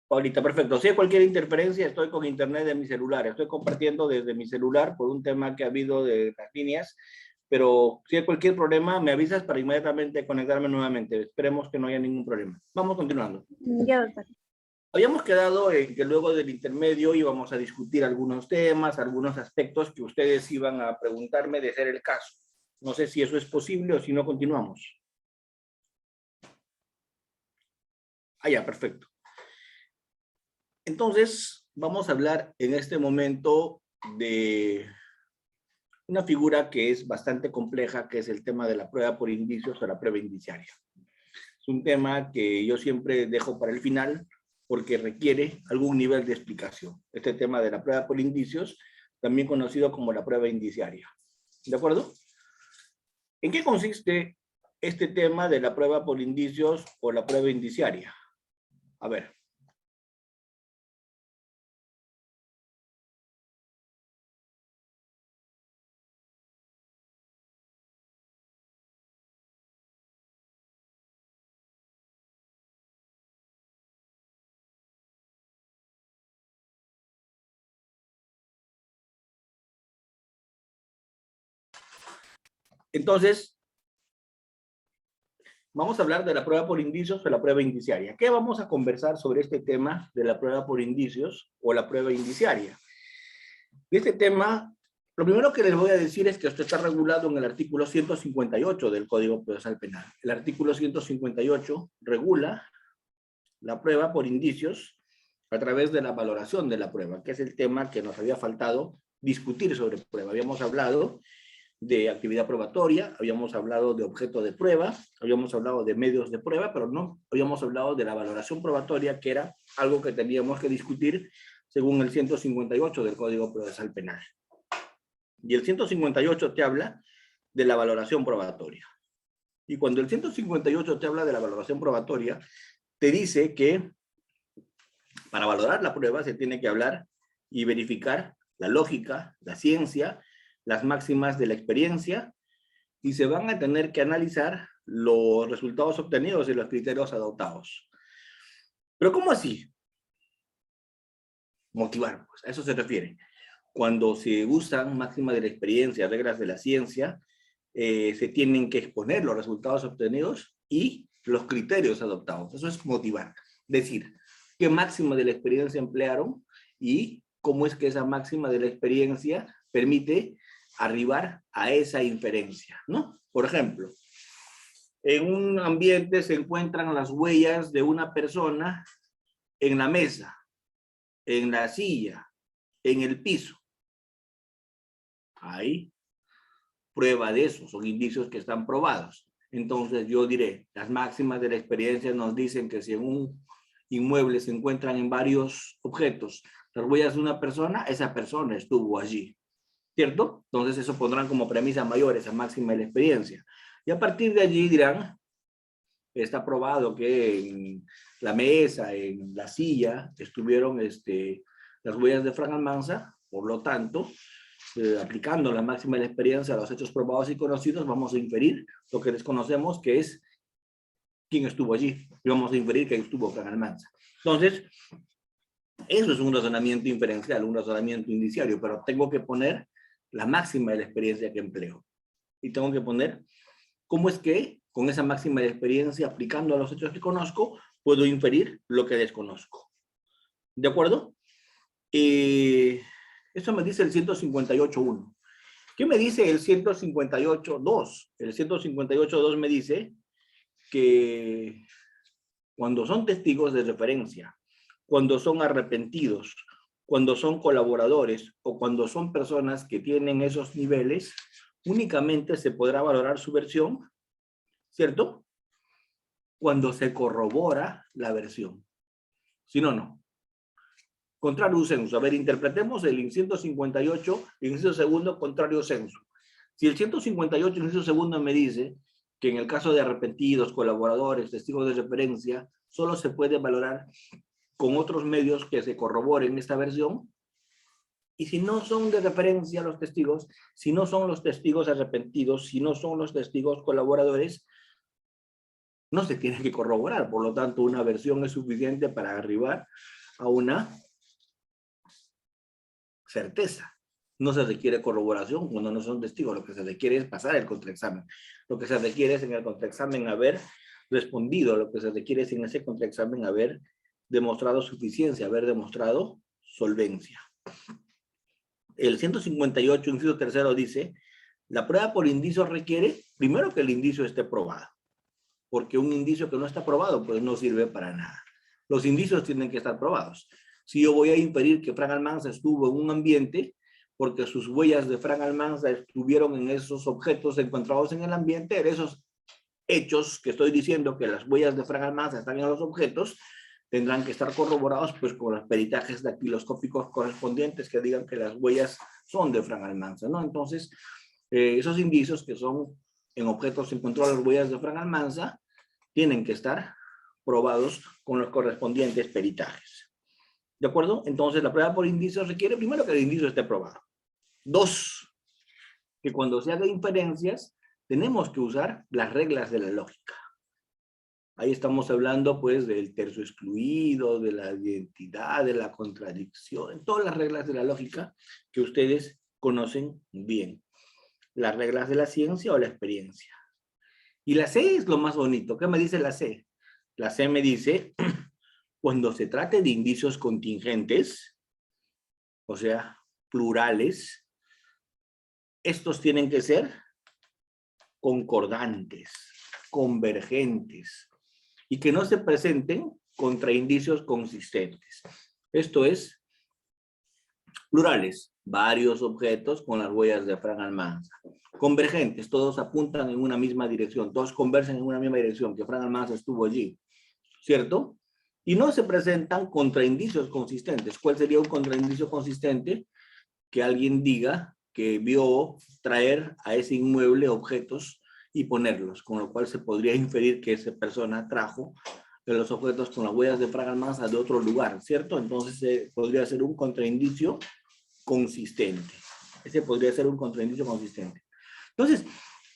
Paulita, perfecto. Si hay cualquier interferencia, estoy con internet de mi celular. Estoy compartiendo desde mi celular por un tema que ha habido de las líneas, pero si hay cualquier problema, me avisas para inmediatamente conectarme nuevamente. Esperemos que no haya ningún problema. Vamos continuando. Ya, doctor. Habíamos quedado en que luego del intermedio íbamos a discutir algunos temas, algunos aspectos que ustedes iban a preguntarme de ser el caso. No sé si eso es posible o si no continuamos. Ah, ya, perfecto. Entonces, vamos a hablar en este momento de una figura que es bastante compleja, que es el tema de la prueba por indicios o la prueba indiciaria. Es un tema que yo siempre dejo para el final porque requiere algún nivel de explicación. Este tema de la prueba por indicios, también conocido como la prueba indiciaria. ¿De acuerdo? ¿En qué consiste este tema de la prueba por indicios o la prueba indiciaria? A ver. Entonces, vamos a hablar de la prueba por indicios o la prueba indiciaria. ¿Qué vamos a conversar sobre este tema de la prueba por indicios o la prueba indiciaria? De este tema, lo primero que les voy a decir es que esto está regulado en el artículo 158 del Código Procesal Penal. El artículo 158 regula la prueba por indicios a través de la valoración de la prueba, que es el tema que nos había faltado discutir sobre prueba. Habíamos hablado de actividad probatoria, habíamos hablado de objeto de prueba, habíamos hablado de medios de prueba, pero no habíamos hablado de la valoración probatoria, que era algo que teníamos que discutir según el 158 del Código Procesal Penal. Y el 158 te habla de la valoración probatoria. Y cuando el 158 te habla de la valoración probatoria, te dice que para valorar la prueba se tiene que hablar y verificar la lógica, la ciencia, las máximas de la experiencia, y se van a tener que analizar los resultados obtenidos y los criterios adoptados. ¿Pero cómo así? Motivar, pues a eso se refiere. Cuando se usan máximas de la experiencia, reglas de la ciencia, se tienen que exponer los resultados obtenidos y los criterios adoptados. Eso es motivar. Decir, qué máxima de la experiencia emplearon y cómo es que esa máxima de la experiencia permite arribar a esa inferencia, ¿no? Por ejemplo, en un ambiente se encuentran las huellas de una persona en la mesa, en la silla, en el piso. Hay prueba de eso, son indicios que están probados. Entonces yo diré, las máximas de la experiencia nos dicen que si en un inmueble se encuentran en varios objetos las huellas de una persona, esa persona estuvo allí, ¿cierto? Entonces eso pondrán como premisa mayor esa máxima de la experiencia. Y a partir de allí dirán, está probado que en la mesa, en la silla, estuvieron las huellas de Frank Almanza, por lo tanto, aplicando la máxima de la experiencia a los hechos probados y conocidos, vamos a inferir lo que desconocemos, que es quién estuvo allí, y vamos a inferir que estuvo Frank Almanza. Entonces, eso es un razonamiento inferencial, un razonamiento indiciario, pero tengo que poner la máxima de la experiencia que empleo. Y tengo que poner cómo es que, con esa máxima de la experiencia, aplicando a los hechos que conozco, puedo inferir lo que desconozco. ¿De acuerdo? Eso me dice el 158.1. ¿Qué me dice el 158.2? El 158.2 me dice que cuando son testigos de referencia, cuando son arrepentidos, cuando son colaboradores o cuando son personas que tienen esos niveles, únicamente se podrá valorar su versión, ¿cierto? Cuando se corrobora la versión. Si no, no. Contrario sensu. A ver, interpretemos el 158, inciso segundo, contrario sensu. Si el 158, inciso segundo, me dice que en el caso de arrepentidos, colaboradores, testigos de referencia, solo se puede valorar con otros medios que se corroboren esta versión, y si no son de referencia los testigos, si no son los testigos arrepentidos, si no son los testigos colaboradores, no se tiene que corroborar. Por lo tanto, una versión es suficiente para arribar a una certeza. No se requiere corroboración cuando no son testigos. Lo que se requiere es pasar el contraexamen. Lo que se requiere es en el contraexamen haber respondido. Lo que se requiere es en ese contraexamen haber demostrado suficiencia, haber demostrado solvencia. El 158, inciso tercero, dice, la prueba por indicio requiere, primero, que el indicio esté probado. Porque un indicio que no está probado, pues no sirve para nada. Los indicios tienen que estar probados. Si yo voy a inferir que Frank Almanza estuvo en un ambiente, porque sus huellas de Frank Almanza estuvieron en esos objetos encontrados en el ambiente, en esos hechos que estoy diciendo que las huellas de Frank Almanza están en los objetos, tendrán que estar corroborados pues con los peritajes dactiloscópicos correspondientes que digan que las huellas son de Frank Almanza, ¿no? Entonces, esos indicios que son en objetos sin control, las huellas de Frank Almanza, tienen que estar probados con los correspondientes peritajes. ¿De acuerdo? Entonces, la prueba por indicios requiere primero que el indicio esté probado. 2, que cuando se haga inferencias, tenemos que usar las reglas de la lógica. Ahí estamos hablando, pues, del tercio excluido, de la identidad, de la contradicción, todas las reglas de la lógica que ustedes conocen bien. Las reglas de la ciencia o la experiencia. Y la C es lo más bonito. ¿Qué me dice la C? La C me dice, cuando se trate de indicios contingentes, o sea, plurales, estos tienen que ser concordantes, convergentes, y que no se presenten contra indicios consistentes. Esto es, plurales, varios objetos con las huellas de Frank Almanza. Convergentes, todos apuntan en una misma dirección, todos convergen en una misma dirección, que Frank Almanza estuvo allí, ¿cierto? Y no se presentan contraindicios consistentes. ¿Cuál sería un contraindicio consistente? Que alguien diga que vio traer a ese inmueble objetos y ponerlos, con lo cual se podría inferir que esa persona trajo de los objetos con las huellas de Frank Almanza de otro lugar, ¿cierto? Entonces podría ser un contraindicio consistente. Ese podría ser un contraindicio consistente. Entonces,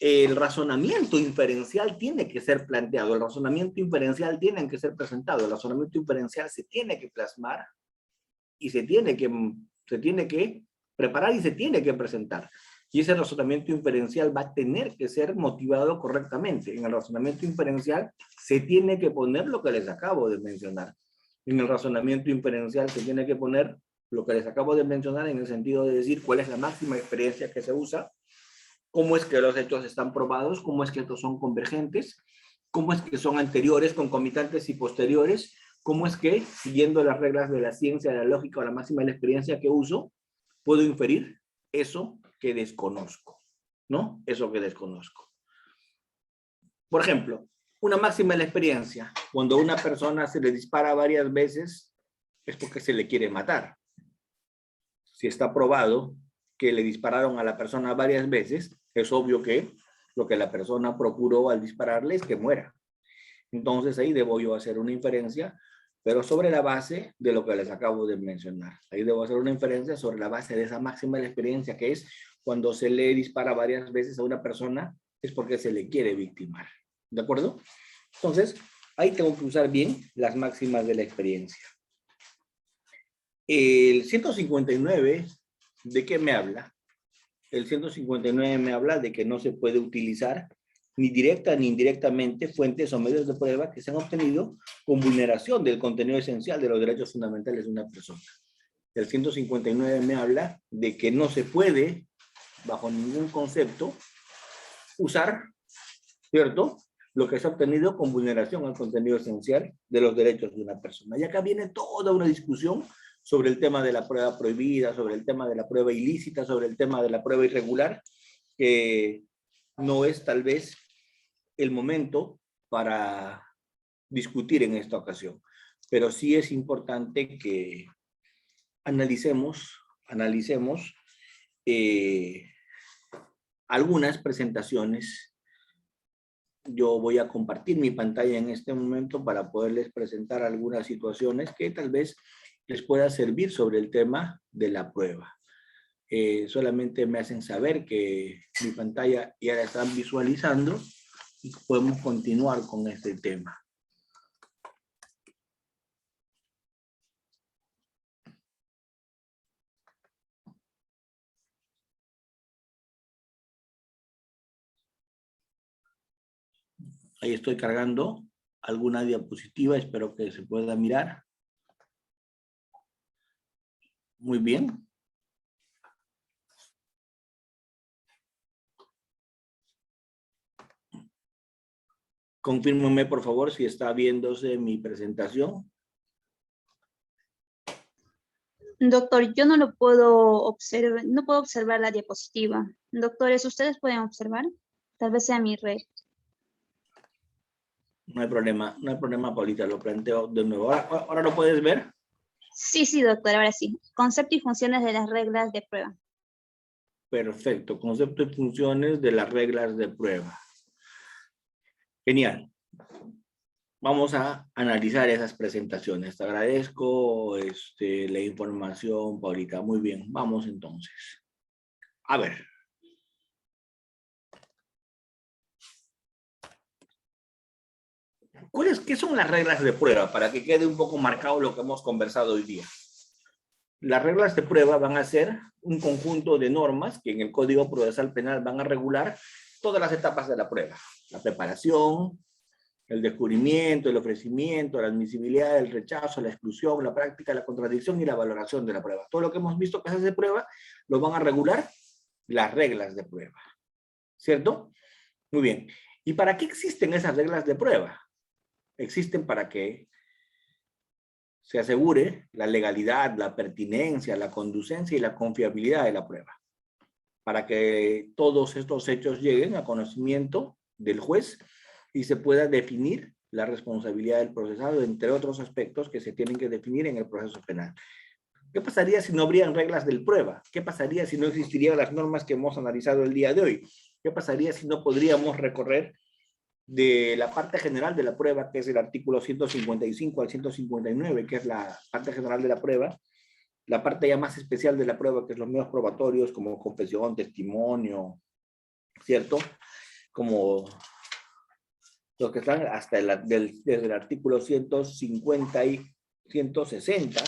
el razonamiento inferencial tiene que ser planteado, el razonamiento inferencial tiene que ser presentado, el razonamiento inferencial se tiene que plasmar y se tiene que preparar y se tiene que presentar. Y ese razonamiento inferencial va a tener que ser motivado correctamente. En el razonamiento inferencial se tiene que poner lo que les acabo de mencionar. En el razonamiento inferencial se tiene que poner lo que les acabo de mencionar en el sentido de decir cuál es la máxima experiencia que se usa, cómo es que los hechos están probados, cómo es que estos son convergentes, cómo es que son anteriores, concomitantes y posteriores, cómo es que, siguiendo las reglas de la ciencia, de la lógica o la máxima de la experiencia que uso, puedo inferir eso que desconozco, ¿no? Eso que desconozco. Por ejemplo, una máxima de la experiencia, cuando a una persona se le dispara varias veces, es porque se le quiere matar. Si está probado que le dispararon a la persona varias veces, es obvio que lo que la persona procuró al dispararle es que muera. Entonces ahí debo yo hacer una inferencia, pero sobre la base de lo que les acabo de mencionar. Ahí debo hacer una inferencia sobre la base de esa máxima de la experiencia, que es cuando se le dispara varias veces a una persona, es porque se le quiere victimar. ¿De acuerdo? Entonces, ahí tengo que usar bien las máximas de la experiencia. El 159, ¿de qué me habla? El 159 me habla de que no se puede utilizar ni directa ni indirectamente fuentes o medios de prueba que se han obtenido con vulneración del contenido esencial de los derechos fundamentales de una persona. El 159 me habla de que no se puede, bajo ningún concepto, usar, ¿cierto?, lo que se ha obtenido con vulneración al contenido esencial de los derechos de una persona. Y acá viene toda una discusión sobre el tema de la prueba prohibida, sobre el tema de la prueba ilícita, sobre el tema de la prueba irregular, que no es tal vez el momento para discutir en esta ocasión. Pero sí es importante que analicemos algunas presentaciones. Yo voy a compartir mi pantalla en este momento para poderles presentar algunas situaciones que tal vez les pueda servir sobre el tema de la prueba. Solamente me hacen saber que mi pantalla ya la están visualizando y podemos continuar con este tema. Ahí estoy cargando alguna diapositiva, espero que se pueda mirar. Muy bien. Confírmeme, por favor, si está viéndose mi presentación. Doctor, yo no lo puedo observar, no puedo observar la diapositiva. Doctores, ¿ustedes pueden observar? Tal vez sea mi red. No hay problema, Paulita, lo planteo de nuevo. ¿Ahora lo puedes ver? Sí, doctor, ahora sí. Concepto y funciones de las reglas de prueba. Perfecto, concepto y funciones de las reglas de prueba. Genial. Vamos a analizar esas presentaciones. Te agradezco la información, Paulita. Muy bien, vamos entonces. A ver. ¿Qué son las reglas de prueba? Para que quede un poco marcado lo que hemos conversado hoy día. Las reglas de prueba van a ser un conjunto de normas que en el Código Procesal Penal van a regular todas las etapas de la prueba. La preparación, el descubrimiento, el ofrecimiento, la admisibilidad, el rechazo, la exclusión, la práctica, la contradicción y la valoración de la prueba. Todo lo que hemos visto que se hace de prueba, lo van a regular las reglas de prueba. ¿Cierto? Muy bien. ¿Y para qué existen esas reglas de prueba? Existen para que se asegure la legalidad, la pertinencia, la conducencia y la confiabilidad de la prueba. Para que todos estos hechos lleguen a conocimiento del juez y se pueda definir la responsabilidad del procesado, entre otros aspectos que se tienen que definir en el proceso penal. ¿Qué pasaría si no habrían reglas de prueba? ¿Qué pasaría si no existirían las normas que hemos analizado el día de hoy? ¿Qué pasaría si no podríamos recorrer de la parte general de la prueba, que es el artículo 155 al 159, que es la parte general de la prueba, la parte ya más especial de la prueba, que es los medios probatorios, como confesión, testimonio, ¿cierto? Como los que están hasta desde el artículo 150 y 160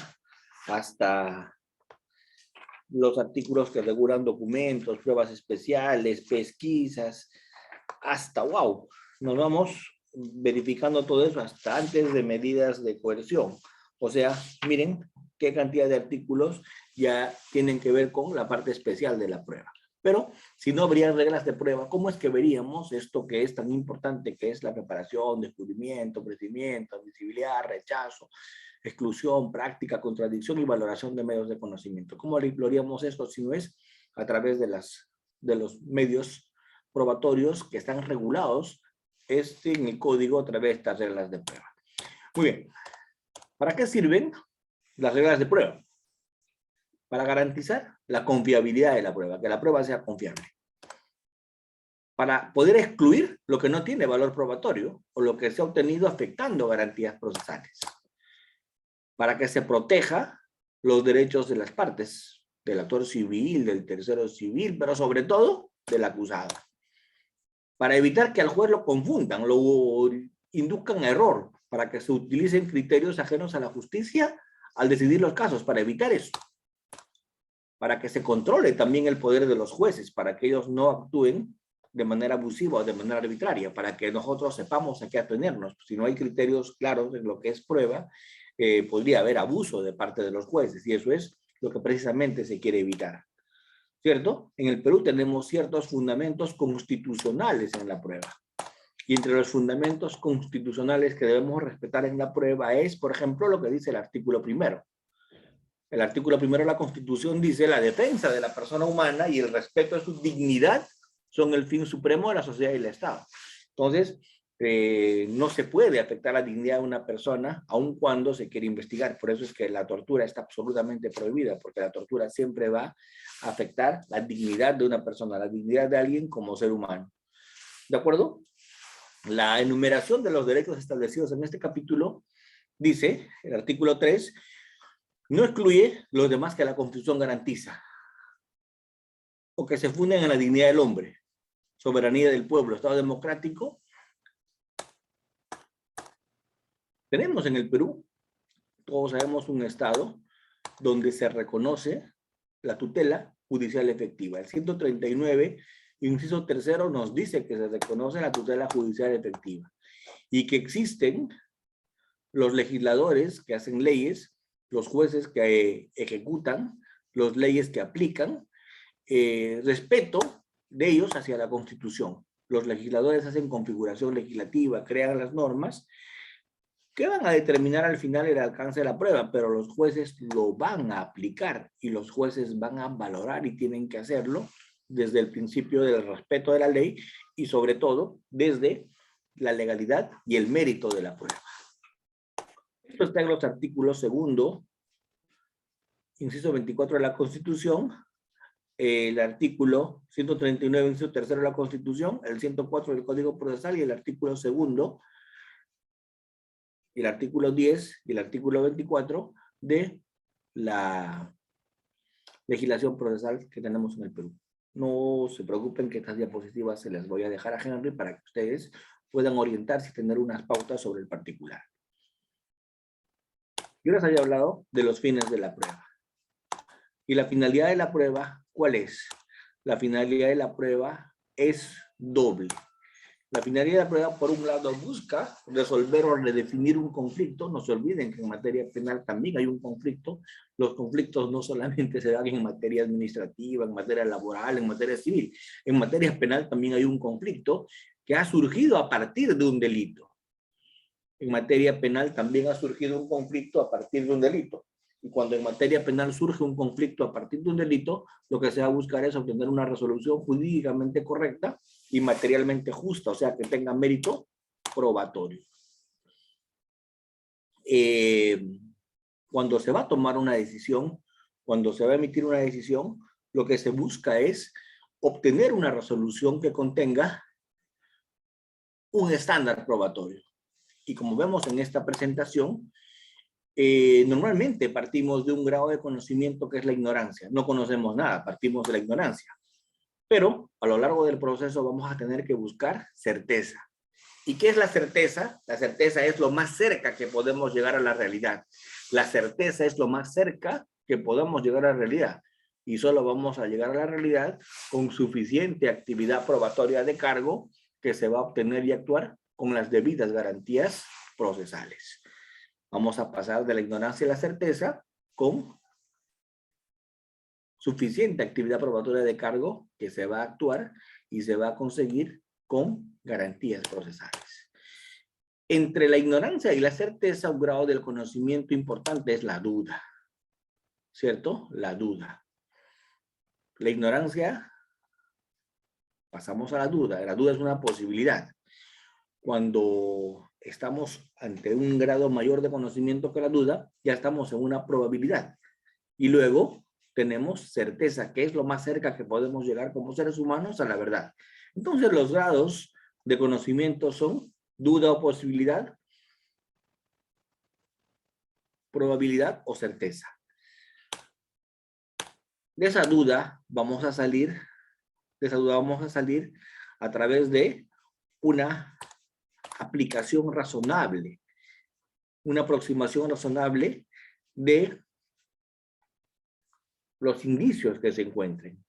hasta los artículos que regulan documentos, pruebas especiales, pesquisas, hasta, wow, nos vamos verificando todo eso hasta antes de medidas de coerción. O sea, miren qué cantidad de artículos ya tienen que ver con la parte especial de la prueba. Pero si no habría reglas de prueba, ¿cómo es que veríamos esto que es tan importante, que es la preparación, descubrimiento, procedimiento, admisibilidad, rechazo, exclusión, práctica, contradicción y valoración de medios de conocimiento? ¿Cómo lo haríamos esto si no es a través de los medios probatorios que están regulados en el código a través de estas reglas de prueba? Muy bien. ¿Para qué sirven las reglas de prueba? Para garantizar la confiabilidad de la prueba, que la prueba sea confiable. Para poder excluir lo que no tiene valor probatorio o lo que se ha obtenido afectando garantías procesales. Para que se proteja los derechos de las partes, del actor civil, del tercero civil, pero sobre todo del acusado. Para evitar que al juez lo confundan, lo induzcan a error, para que se utilicen criterios ajenos a la justicia al decidir los casos, para evitar eso. Para que se controle también el poder de los jueces, para que ellos no actúen de manera abusiva o de manera arbitraria, para que nosotros sepamos a qué atenernos. Si no hay criterios claros en lo que es prueba, podría haber abuso de parte de los jueces, y eso es lo que precisamente se quiere evitar. ¿Cierto? En el Perú tenemos ciertos fundamentos constitucionales en la prueba. Y entre los fundamentos constitucionales que debemos respetar en la prueba es, por ejemplo, lo que dice el artículo 1. El artículo 1 de la Constitución dice: la defensa de la persona humana y el respeto a su dignidad son el fin supremo de la sociedad y el Estado. Entonces, no se puede afectar la dignidad de una persona aun cuando se quiere investigar. Por eso es que la tortura está absolutamente prohibida, porque la tortura siempre va a afectar la dignidad de una persona, la dignidad de alguien como ser humano. ¿De acuerdo? La enumeración de los derechos establecidos en este capítulo dice, el artículo 3, no excluye los demás que la Constitución garantiza, o que se funden en la dignidad del hombre, soberanía del pueblo, Estado democrático. Tenemos en el Perú, todos sabemos, un Estado donde se reconoce la tutela judicial efectiva. El 139, inciso 3, nos dice que se reconoce la tutela judicial efectiva y que existen los legisladores que hacen leyes, los jueces que ejecutan, las leyes que aplican, respeto de ellos hacia la Constitución. Los legisladores hacen configuración legislativa, crean las normas que van a determinar al final el alcance de la prueba, pero los jueces lo van a aplicar y los jueces van a valorar y tienen que hacerlo desde el principio del respeto de la ley y sobre todo desde la legalidad y el mérito de la prueba. Esto está en los artículos 2, inciso 24 de la Constitución, el artículo 139, inciso tercero de la Constitución, el 104 del Código Procesal y el artículo segundo, el artículo 10 y el artículo 24 de la legislación procesal que tenemos en el Perú. No se preocupen que estas diapositivas se las voy a dejar a Henry para que ustedes puedan orientarse y tener unas pautas sobre el particular. Yo les había hablado de los fines de la prueba. ¿Y la finalidad de la prueba cuál es? La finalidad de la prueba es doble. La finalidad de la prueba, por un lado, busca resolver o redefinir un conflicto. No se olviden que en materia penal también hay un conflicto. Los conflictos no solamente se dan en materia administrativa, en materia laboral, en materia civil. En materia penal también hay un conflicto que ha surgido a partir de un delito. En materia penal también ha surgido un conflicto a partir de un delito. Y cuando en materia penal surge un conflicto a partir de un delito, lo que se va a buscar es obtener una resolución jurídicamente correcta y materialmente justa, o sea, que tenga mérito probatorio. Cuando se va a tomar una decisión, cuando se va a emitir una decisión, lo que se busca es obtener una resolución que contenga un estándar probatorio. Y como vemos en esta presentación, normalmente partimos de un grado de conocimiento que es la ignorancia. No conocemos nada, partimos de la ignorancia. Pero a lo largo del proceso vamos a tener que buscar certeza. ¿Y qué es la certeza? La certeza es lo más cerca que podemos llegar a la realidad. La certeza es lo más cerca que podemos llegar a la realidad. Y solo vamos a llegar a la realidad con suficiente actividad probatoria de cargo que se va a obtener y actuar con las debidas garantías procesales. Vamos a pasar de la ignorancia a la certeza con suficiente actividad probatoria de cargo que se va a actuar y se va a conseguir con garantías procesales. Entre la ignorancia y la certeza, un grado del conocimiento importante es la duda, ¿cierto? La duda. La ignorancia, pasamos a la duda. La duda es una posibilidad. Cuando estamos ante un grado mayor de conocimiento que la duda, ya estamos en una probabilidad. Y luego tenemos certeza, que es lo más cerca que podemos llegar como seres humanos a la verdad. Entonces los grados de conocimiento son duda o posibilidad, probabilidad o certeza. De esa duda vamos a salir a través de una aplicación razonable, una aproximación razonable de los indicios que se encuentren,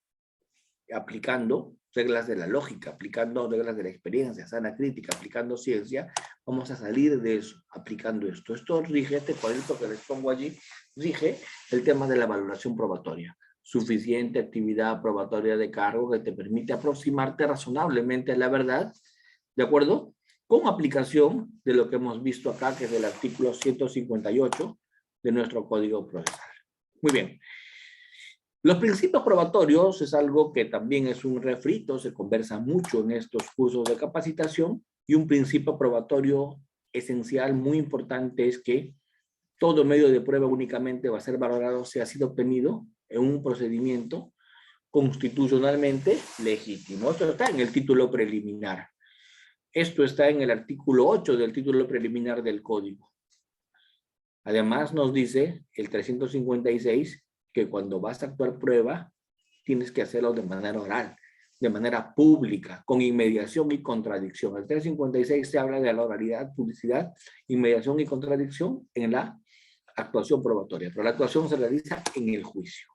aplicando reglas de la lógica, aplicando reglas de la experiencia, sana crítica, aplicando ciencia. Vamos a salir de eso, aplicando esto. Esto rige, este cuadrito que les pongo allí, rige el tema de la valoración probatoria. Suficiente actividad probatoria de cargo que te permite aproximarte razonablemente a la verdad, ¿de acuerdo? Con aplicación de lo que hemos visto acá, que es el artículo 158 de nuestro Código Procesal. Muy bien. Los principios probatorios es algo que también es un refrito, se conversa mucho en estos cursos de capacitación, y un principio probatorio esencial, muy importante, es que todo medio de prueba únicamente va a ser valorado si ha sido obtenido en un procedimiento constitucionalmente legítimo. Esto está en el título preliminar. Esto está en el artículo 8 del título preliminar del Código. Además nos dice el 356 que cuando vas a actuar prueba, tienes que hacerlo de manera oral, de manera pública, con inmediación y contradicción. El 356 se habla de la oralidad, publicidad, inmediación y contradicción en la actuación probatoria, pero la actuación se realiza en el juicio.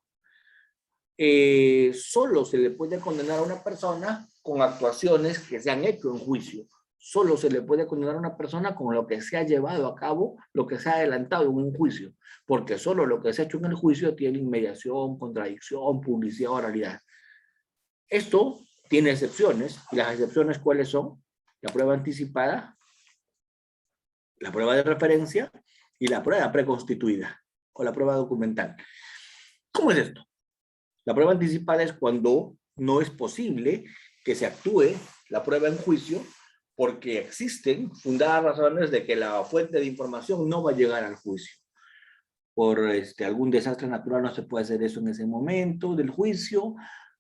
Solo se le puede condenar a una persona con actuaciones que se han hecho en juicio. Solo se le puede condenar a una persona con lo que se ha llevado a cabo, lo que se ha adelantado en un juicio, porque solo lo que se ha hecho en el juicio tiene inmediación, contradicción, publicidad, oralidad. Esto tiene excepciones, y las excepciones ¿cuáles son? La prueba anticipada, la prueba de referencia y la prueba preconstituida, o la prueba documental. ¿Cómo es esto? La prueba anticipada es cuando no es posible que se actúe la prueba en juicio porque existen fundadas razones de que la fuente de información no va a llegar al juicio. Por algún desastre natural no se puede hacer eso en ese momento del juicio,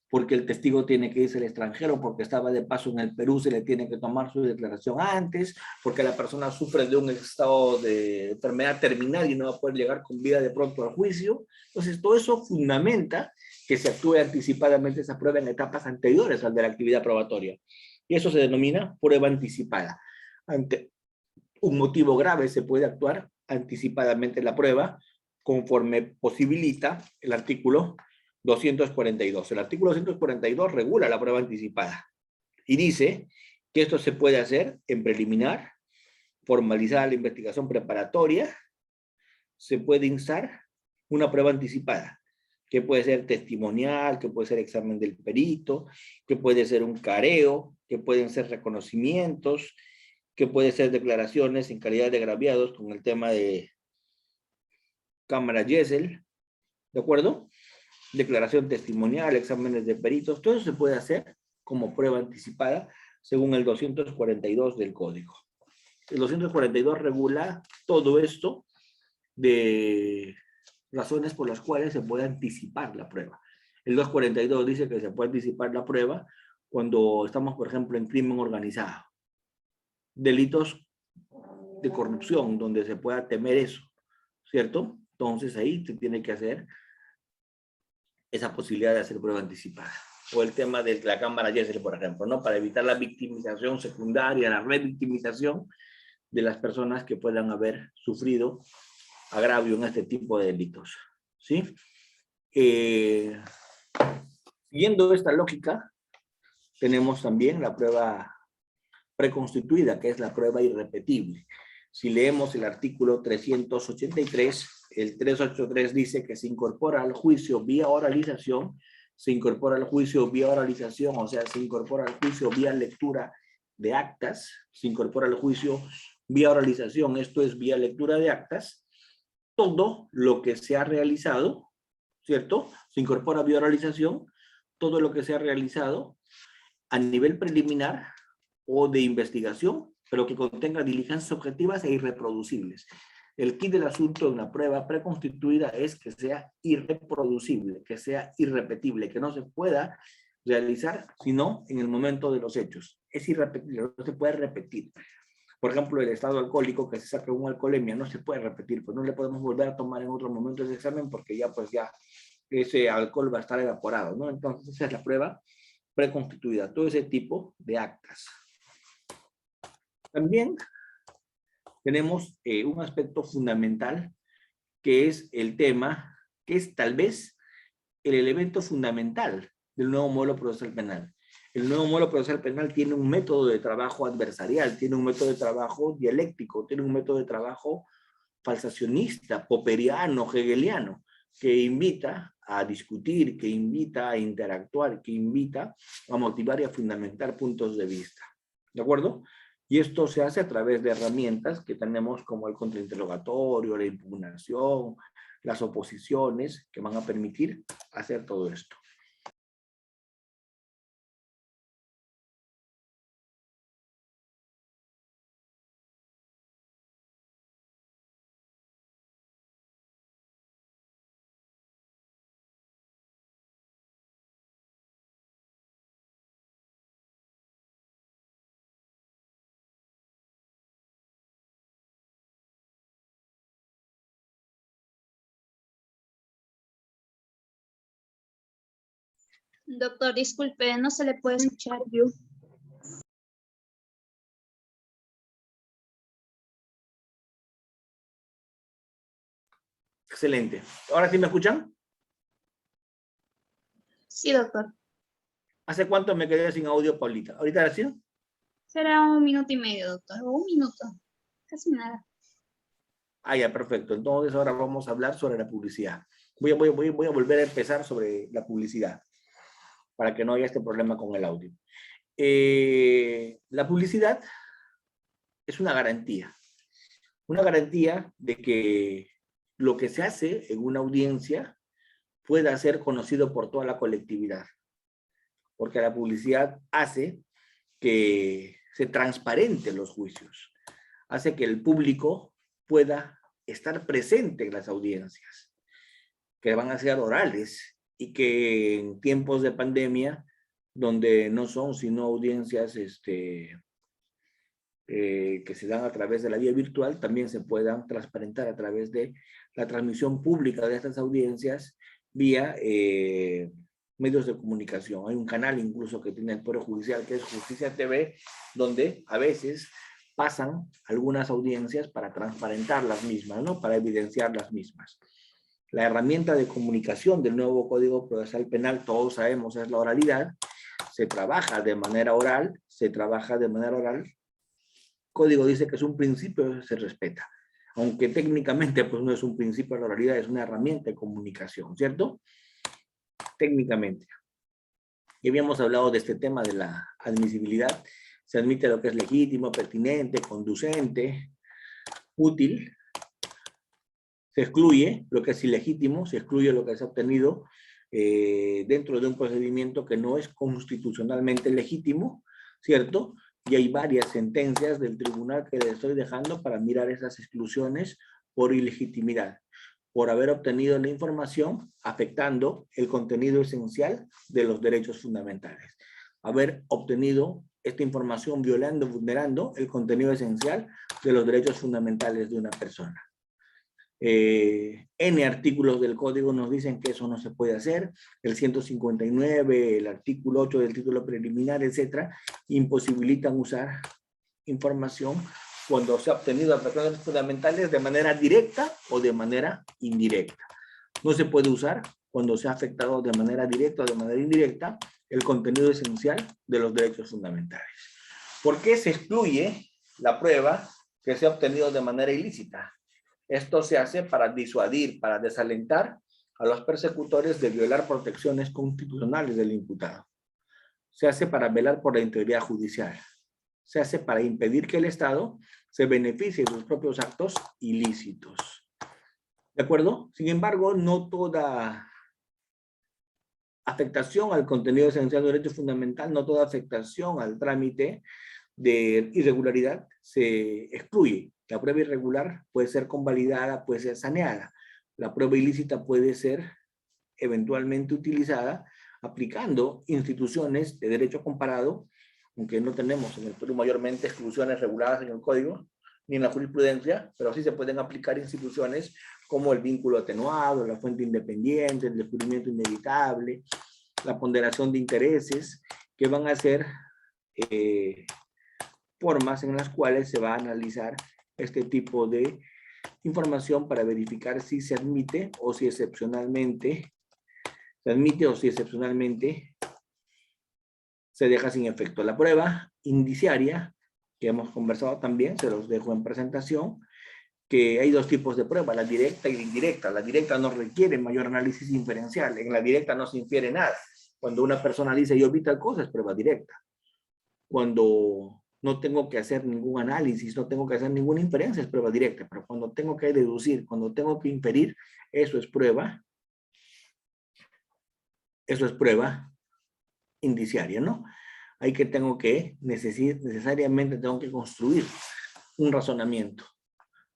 porque el testigo tiene que irse al extranjero, porque estaba de paso en el Perú, se le tiene que tomar su declaración antes, porque la persona sufre de un estado de enfermedad terminal y no va a poder llegar con vida de pronto al juicio. Entonces, todo eso fundamenta que se actúe anticipadamente esa prueba en etapas anteriores al de la actividad probatoria. Y eso se denomina prueba anticipada. Ante un motivo grave se puede actuar anticipadamente la prueba, conforme posibilita el artículo 242. El artículo 242 regula la prueba anticipada y dice que esto se puede hacer en preliminar, formalizada la investigación preparatoria, se puede instar una prueba anticipada, que puede ser testimonial, que puede ser examen del perito, que puede ser un careo, que pueden ser reconocimientos, que puede ser declaraciones en calidad de agraviados con el tema de cámara Gesell, ¿de acuerdo? Declaración testimonial, exámenes de peritos, todo eso se puede hacer como prueba anticipada según el 242 del Código. El 242 regula todo esto de razones por las cuales se puede anticipar la prueba. El 242 dice que se puede anticipar la prueba cuando estamos, por ejemplo, en crimen organizado. Delitos de corrupción, donde se pueda temer eso, ¿cierto? Entonces ahí se tiene que hacer esa posibilidad de hacer prueba anticipada. O el tema de la cámara Gesell, por ejemplo, ¿no? Para evitar la victimización secundaria, la revictimización de las personas que puedan haber sufrido agravio en este tipo de delitos, ¿sí? Siguiendo esta lógica, tenemos también la prueba preconstituida, que es la prueba irrepetible. Si leemos el artículo 383, el 383 dice que se incorpora al juicio vía oralización, se incorpora al juicio vía oralización, o sea, se incorpora al juicio vía lectura de actas, se incorpora al juicio vía oralización, esto es vía lectura de actas, todo lo que se ha realizado, ¿cierto? Se incorpora vía oralización, todo lo que se ha realizado a nivel preliminar o de investigación, pero que contenga diligencias objetivas e irreproducibles. El kit del asunto de una prueba preconstituida es que sea irreproducible, que sea irrepetible, que no se pueda realizar sino en el momento de los hechos. Es irrepetible, no se puede repetir. Por ejemplo, el estado alcohólico que se saca una alcoholemia no se puede repetir, pues no le podemos volver a tomar en otro momento ese examen porque ya ese alcohol va a estar evaporado, ¿no? Entonces esa es la prueba preconstituida, todo ese tipo de actas. También tenemos un aspecto fundamental que es el tema, que es tal vez el elemento fundamental del nuevo modelo procesal penal. El nuevo modelo procesal penal tiene un método de trabajo adversarial, tiene un método de trabajo dialéctico, tiene un método de trabajo falsacionista, popperiano, hegeliano, que invita a discutir, que invita a interactuar, que invita a motivar y a fundamentar puntos de vista. ¿De acuerdo? Y esto se hace a través de herramientas que tenemos como el contrainterrogatorio, la impugnación, las oposiciones, que van a permitir hacer todo esto. Doctor, disculpe, no se le puede escuchar. Yo. Excelente. ¿Ahora sí me escuchan? Sí, doctor. ¿Hace cuánto me quedé sin audio, Paulita? ¿Ahorita sí? Será 1 minuto y medio, doctor. O 1 minuto. Casi nada. Ah, ya, perfecto. Entonces ahora vamos a hablar sobre la publicidad. Voy a volver a empezar sobre la publicidad para que no haya este problema con el audio. La publicidad es una garantía de que lo que se hace en una audiencia pueda ser conocido por toda la colectividad, porque la publicidad hace que se transparenten los juicios, hace que el público pueda estar presente en las audiencias, que van a ser orales, y que en tiempos de pandemia, donde no son sino audiencias que se dan a través de la vía virtual, también se puedan transparentar a través de la transmisión pública de estas audiencias vía medios de comunicación. Hay un canal incluso que tiene el Poder Judicial, que es Justicia TV, donde a veces pasan algunas audiencias para transparentar las mismas, ¿no? Para evidenciar las mismas. La herramienta de comunicación del nuevo Código Procesal Penal, todos sabemos, es la oralidad. Se trabaja de manera oral, Código dice que es un principio, se respeta. Aunque técnicamente pues no es un principio de la oralidad, es una herramienta de comunicación, ¿cierto? Técnicamente. Y habíamos hablado de este tema de la admisibilidad. Se admite lo que es legítimo, pertinente, conducente, útil. Se excluye lo que es ilegítimo, se excluye lo que se ha obtenido dentro de un procedimiento que no es constitucionalmente legítimo, ¿cierto? Y hay varias sentencias del tribunal que les estoy dejando para mirar esas exclusiones por ilegitimidad, por haber obtenido la información afectando el contenido esencial de los derechos fundamentales. Haber obtenido esta información violando, vulnerando el contenido esencial de los derechos fundamentales de una persona. N artículos del código nos dicen que eso no se puede hacer, el 159, el artículo 8 del título preliminar, etcétera, imposibilitan usar información cuando se ha obtenido afectaciones fundamentales de manera directa o de manera indirecta. No se puede usar cuando se ha afectado de manera directa o de manera indirecta el contenido esencial de los derechos fundamentales. ¿Por qué se excluye la prueba que se ha obtenido de manera ilícita? Esto se hace para disuadir, para desalentar a los persecutores de violar protecciones constitucionales del imputado. Se hace para velar por la integridad judicial. Se hace para impedir que el Estado se beneficie de sus propios actos ilícitos. ¿De acuerdo? Sin embargo, no toda afectación al contenido esencial del derecho fundamental, no toda afectación al trámite de irregularidad se excluye. La prueba irregular puede ser convalidada, puede ser saneada. La prueba ilícita puede ser eventualmente utilizada aplicando instituciones de derecho comparado, aunque no tenemos en el Perú mayormente exclusiones reguladas en el código, ni en la jurisprudencia, pero sí se pueden aplicar instituciones como el vínculo atenuado, la fuente independiente, el descubrimiento inevitable, la ponderación de intereses, que van a ser formas en las cuales se va a analizar este tipo de información para verificar si se admite o si excepcionalmente se deja sin efecto. La prueba indiciaria, que hemos conversado también, se los dejo en presentación, que hay dos tipos de prueba, la directa y la indirecta. La directa no requiere mayor análisis inferencial, en la directa no se infiere nada. Cuando una persona dice yo vi tal cosa, es prueba directa. Cuando no tengo que hacer ningún análisis, no tengo que hacer ninguna inferencia, es prueba directa. Pero cuando tengo que deducir, cuando tengo que inferir, eso es prueba indiciaria, ¿no? Hay que necesariamente tengo que construir un razonamiento.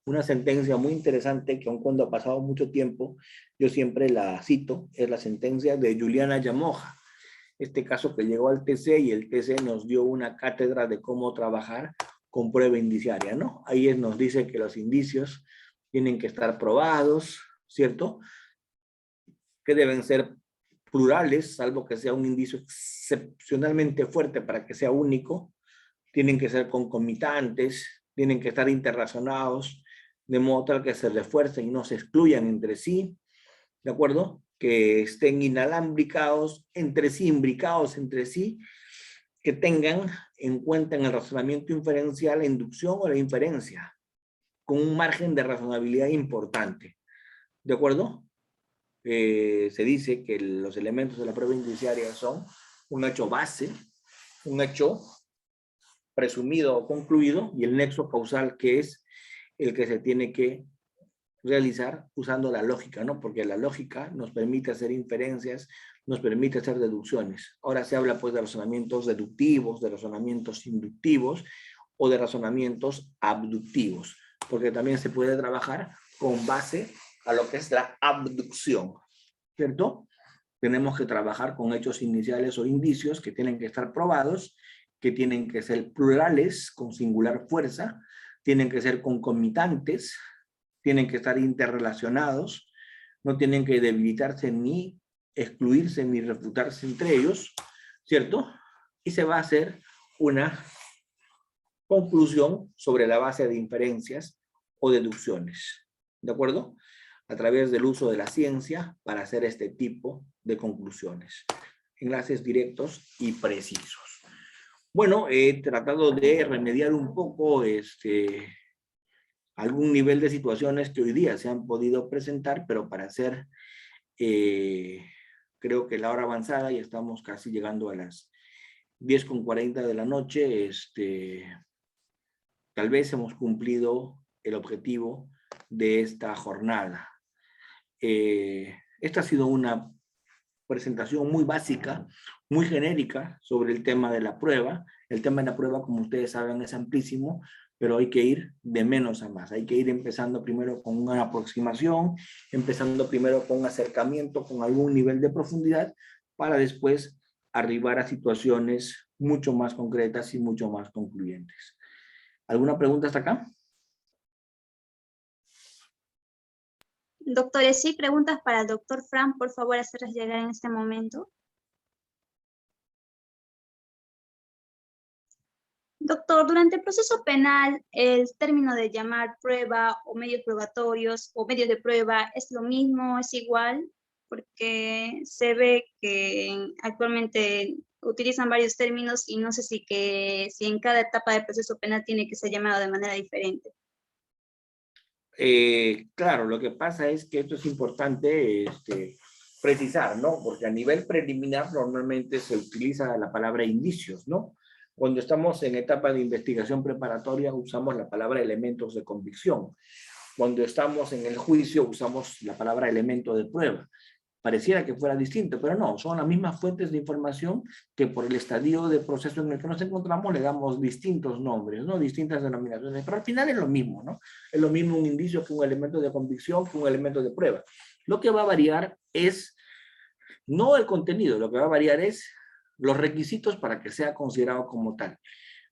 Una sentencia muy interesante que aun cuando ha pasado mucho tiempo, yo siempre la cito, es la sentencia de Juliana Llamoja. Este caso que llegó al TC y el TC nos dio una cátedra de cómo trabajar con prueba indiciaria, ¿no? Ahí nos dice que los indicios tienen que estar probados, ¿cierto? Que deben ser plurales, salvo que sea un indicio excepcionalmente fuerte para que sea único. Tienen que ser concomitantes, tienen que estar interrelacionados, de modo tal que se refuercen y no se excluyan entre sí, ¿de acuerdo? Que estén inalámbricados entre sí, imbricados entre sí, que tengan en cuenta en el razonamiento inferencial la inducción o la inferencia, con un margen de razonabilidad importante, ¿de acuerdo? Se dice que los elementos de la prueba indiciaria son un hecho base, un hecho presumido o concluido, y el nexo causal, que es el que se tiene que realizar usando la lógica, ¿no? Porque la lógica nos permite hacer inferencias, nos permite hacer deducciones. Ahora se habla pues de razonamientos deductivos, de razonamientos inductivos o de razonamientos abductivos, porque también se puede trabajar con base a lo que es la abducción, ¿cierto? Tenemos que trabajar con hechos iniciales o indicios que tienen que estar probados, que tienen que ser plurales, con singular fuerza, tienen que ser concomitantes, tienen que estar interrelacionados, no tienen que debilitarse ni excluirse ni refutarse entre ellos, ¿cierto? Y se va a hacer una conclusión sobre la base de inferencias o deducciones, ¿de acuerdo? A través del uso de la ciencia para hacer este tipo de conclusiones. Enlaces directos y precisos. Bueno, he tratado de remediar un poco algún nivel de situaciones que hoy día se han podido presentar, pero para hacer, creo que la hora avanzada, ya estamos casi llegando a las 10:40 de la noche, tal vez hemos cumplido el objetivo de esta jornada. Esta ha sido una presentación muy básica, muy genérica sobre el tema de la prueba. El tema de la prueba, como ustedes saben, es amplísimo, pero hay que ir de menos a más. Hay que ir empezando primero con una aproximación, empezando primero con un acercamiento, con algún nivel de profundidad, para después arribar a situaciones mucho más concretas y mucho más concluyentes. ¿Alguna pregunta hasta acá? Doctores, sí, preguntas para el doctor Fran, por favor, hacerlas llegar en este momento. Doctor, durante el proceso penal, el término de llamar prueba o medios probatorios o medios de prueba es lo mismo, es igual, porque se ve que actualmente utilizan varios términos y no sé si en cada etapa del proceso penal tiene que ser llamado de manera diferente. Claro, lo que pasa es que esto es importante precisar, ¿no? Porque a nivel preliminar normalmente se utiliza la palabra indicios, ¿no? Cuando estamos en etapa de investigación preparatoria usamos la palabra elementos de convicción. Cuando estamos en el juicio usamos la palabra elemento de prueba. Pareciera que fuera distinto, pero no, son las mismas fuentes de información que por el estadio de proceso en el que nos encontramos le damos distintos nombres, ¿no? Distintas denominaciones, pero al final es lo mismo, ¿no? Es lo mismo un indicio que un elemento de convicción, que un elemento de prueba. Lo que va a variar es no el contenido, lo que va a variar es los requisitos para que sea considerado como tal.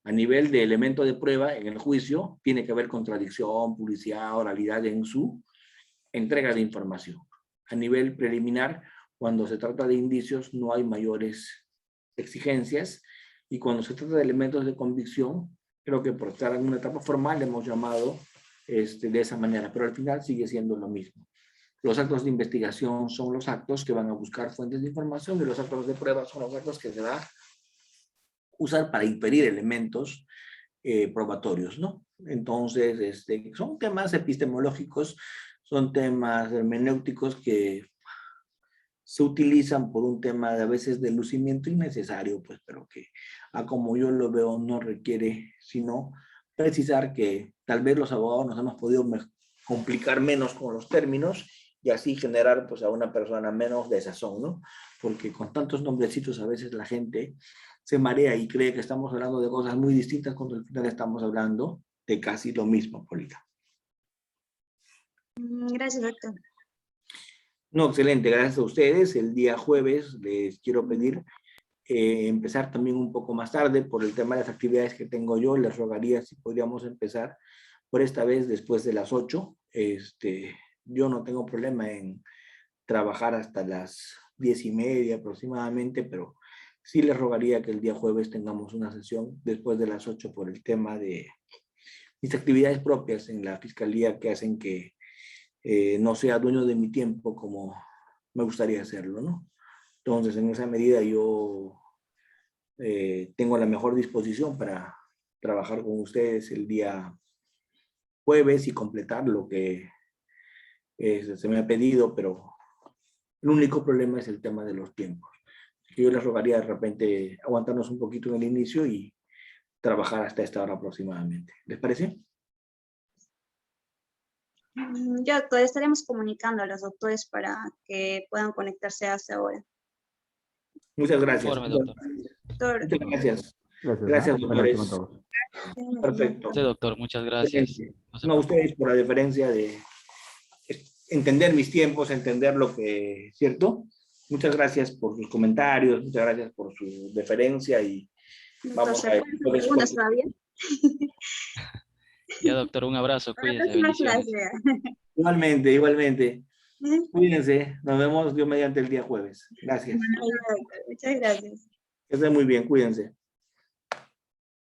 A nivel de elemento de prueba, en el juicio, tiene que haber contradicción, publicidad, oralidad en su entrega de información. A nivel preliminar, cuando se trata de indicios, no hay mayores exigencias, y cuando se trata de elementos de convicción, creo que por estar en una etapa formal hemos llamado de esa manera, pero al final sigue siendo lo mismo. Los actos de investigación son los actos que van a buscar fuentes de información y los actos de prueba son los actos que se van a usar para inferir elementos probatorios, ¿no? Entonces, son temas epistemológicos, son temas hermenéuticos que se utilizan por un tema de a veces de lucimiento innecesario, pues, pero que, como yo lo veo, no requiere sino precisar que tal vez los abogados nos hemos podido complicar menos con los términos y así generar, pues, a una persona menos desazón, ¿no? Porque con tantos nombrecitos a veces la gente se marea y cree que estamos hablando de cosas muy distintas cuando al final estamos hablando de casi lo mismo, Polita. Gracias, doctor. No, excelente, gracias a ustedes. El día jueves les quiero pedir empezar también un poco más tarde por el tema de las actividades que tengo yo. Les rogaría si podríamos empezar por esta vez después de las 8. Yo no tengo problema en trabajar hasta las 10:30 aproximadamente, pero sí les rogaría que el día jueves tengamos una sesión después de las 8 por el tema de mis actividades propias en la fiscalía que hacen que no sea dueño de mi tiempo como me gustaría hacerlo, ¿no? Entonces, en esa medida yo tengo la mejor disposición para trabajar con ustedes el día jueves y completar lo que se me ha pedido, pero el único problema es el tema de los tiempos. Yo les rogaría de repente aguantarnos un poquito en el inicio y trabajar hasta esta hora aproximadamente. ¿Les parece? Ya, doctor, estaremos comunicando a los doctores para que puedan conectarse a esa hora. Muchas gracias. Informe, doctor. Doctor, Muchas gracias. Gracias. Gracias, Buena noche con doctores. todos. Perfecto. Sí, doctor, muchas gracias. Excelente. No se No, a preocupe. ustedes por la deferencia de entender mis tiempos, entender lo que, ¿cierto? Muchas gracias por sus comentarios, muchas gracias por su deferencia y vamos a ver. Preguntas todavía. Ya, doctor, un abrazo, Para la cuídese, próxima bendiciones. clase. Igualmente, igualmente. Cuídense, nos vemos Dios mediante el día jueves. Gracias. Muchas gracias. Que estén muy bien, cuídense.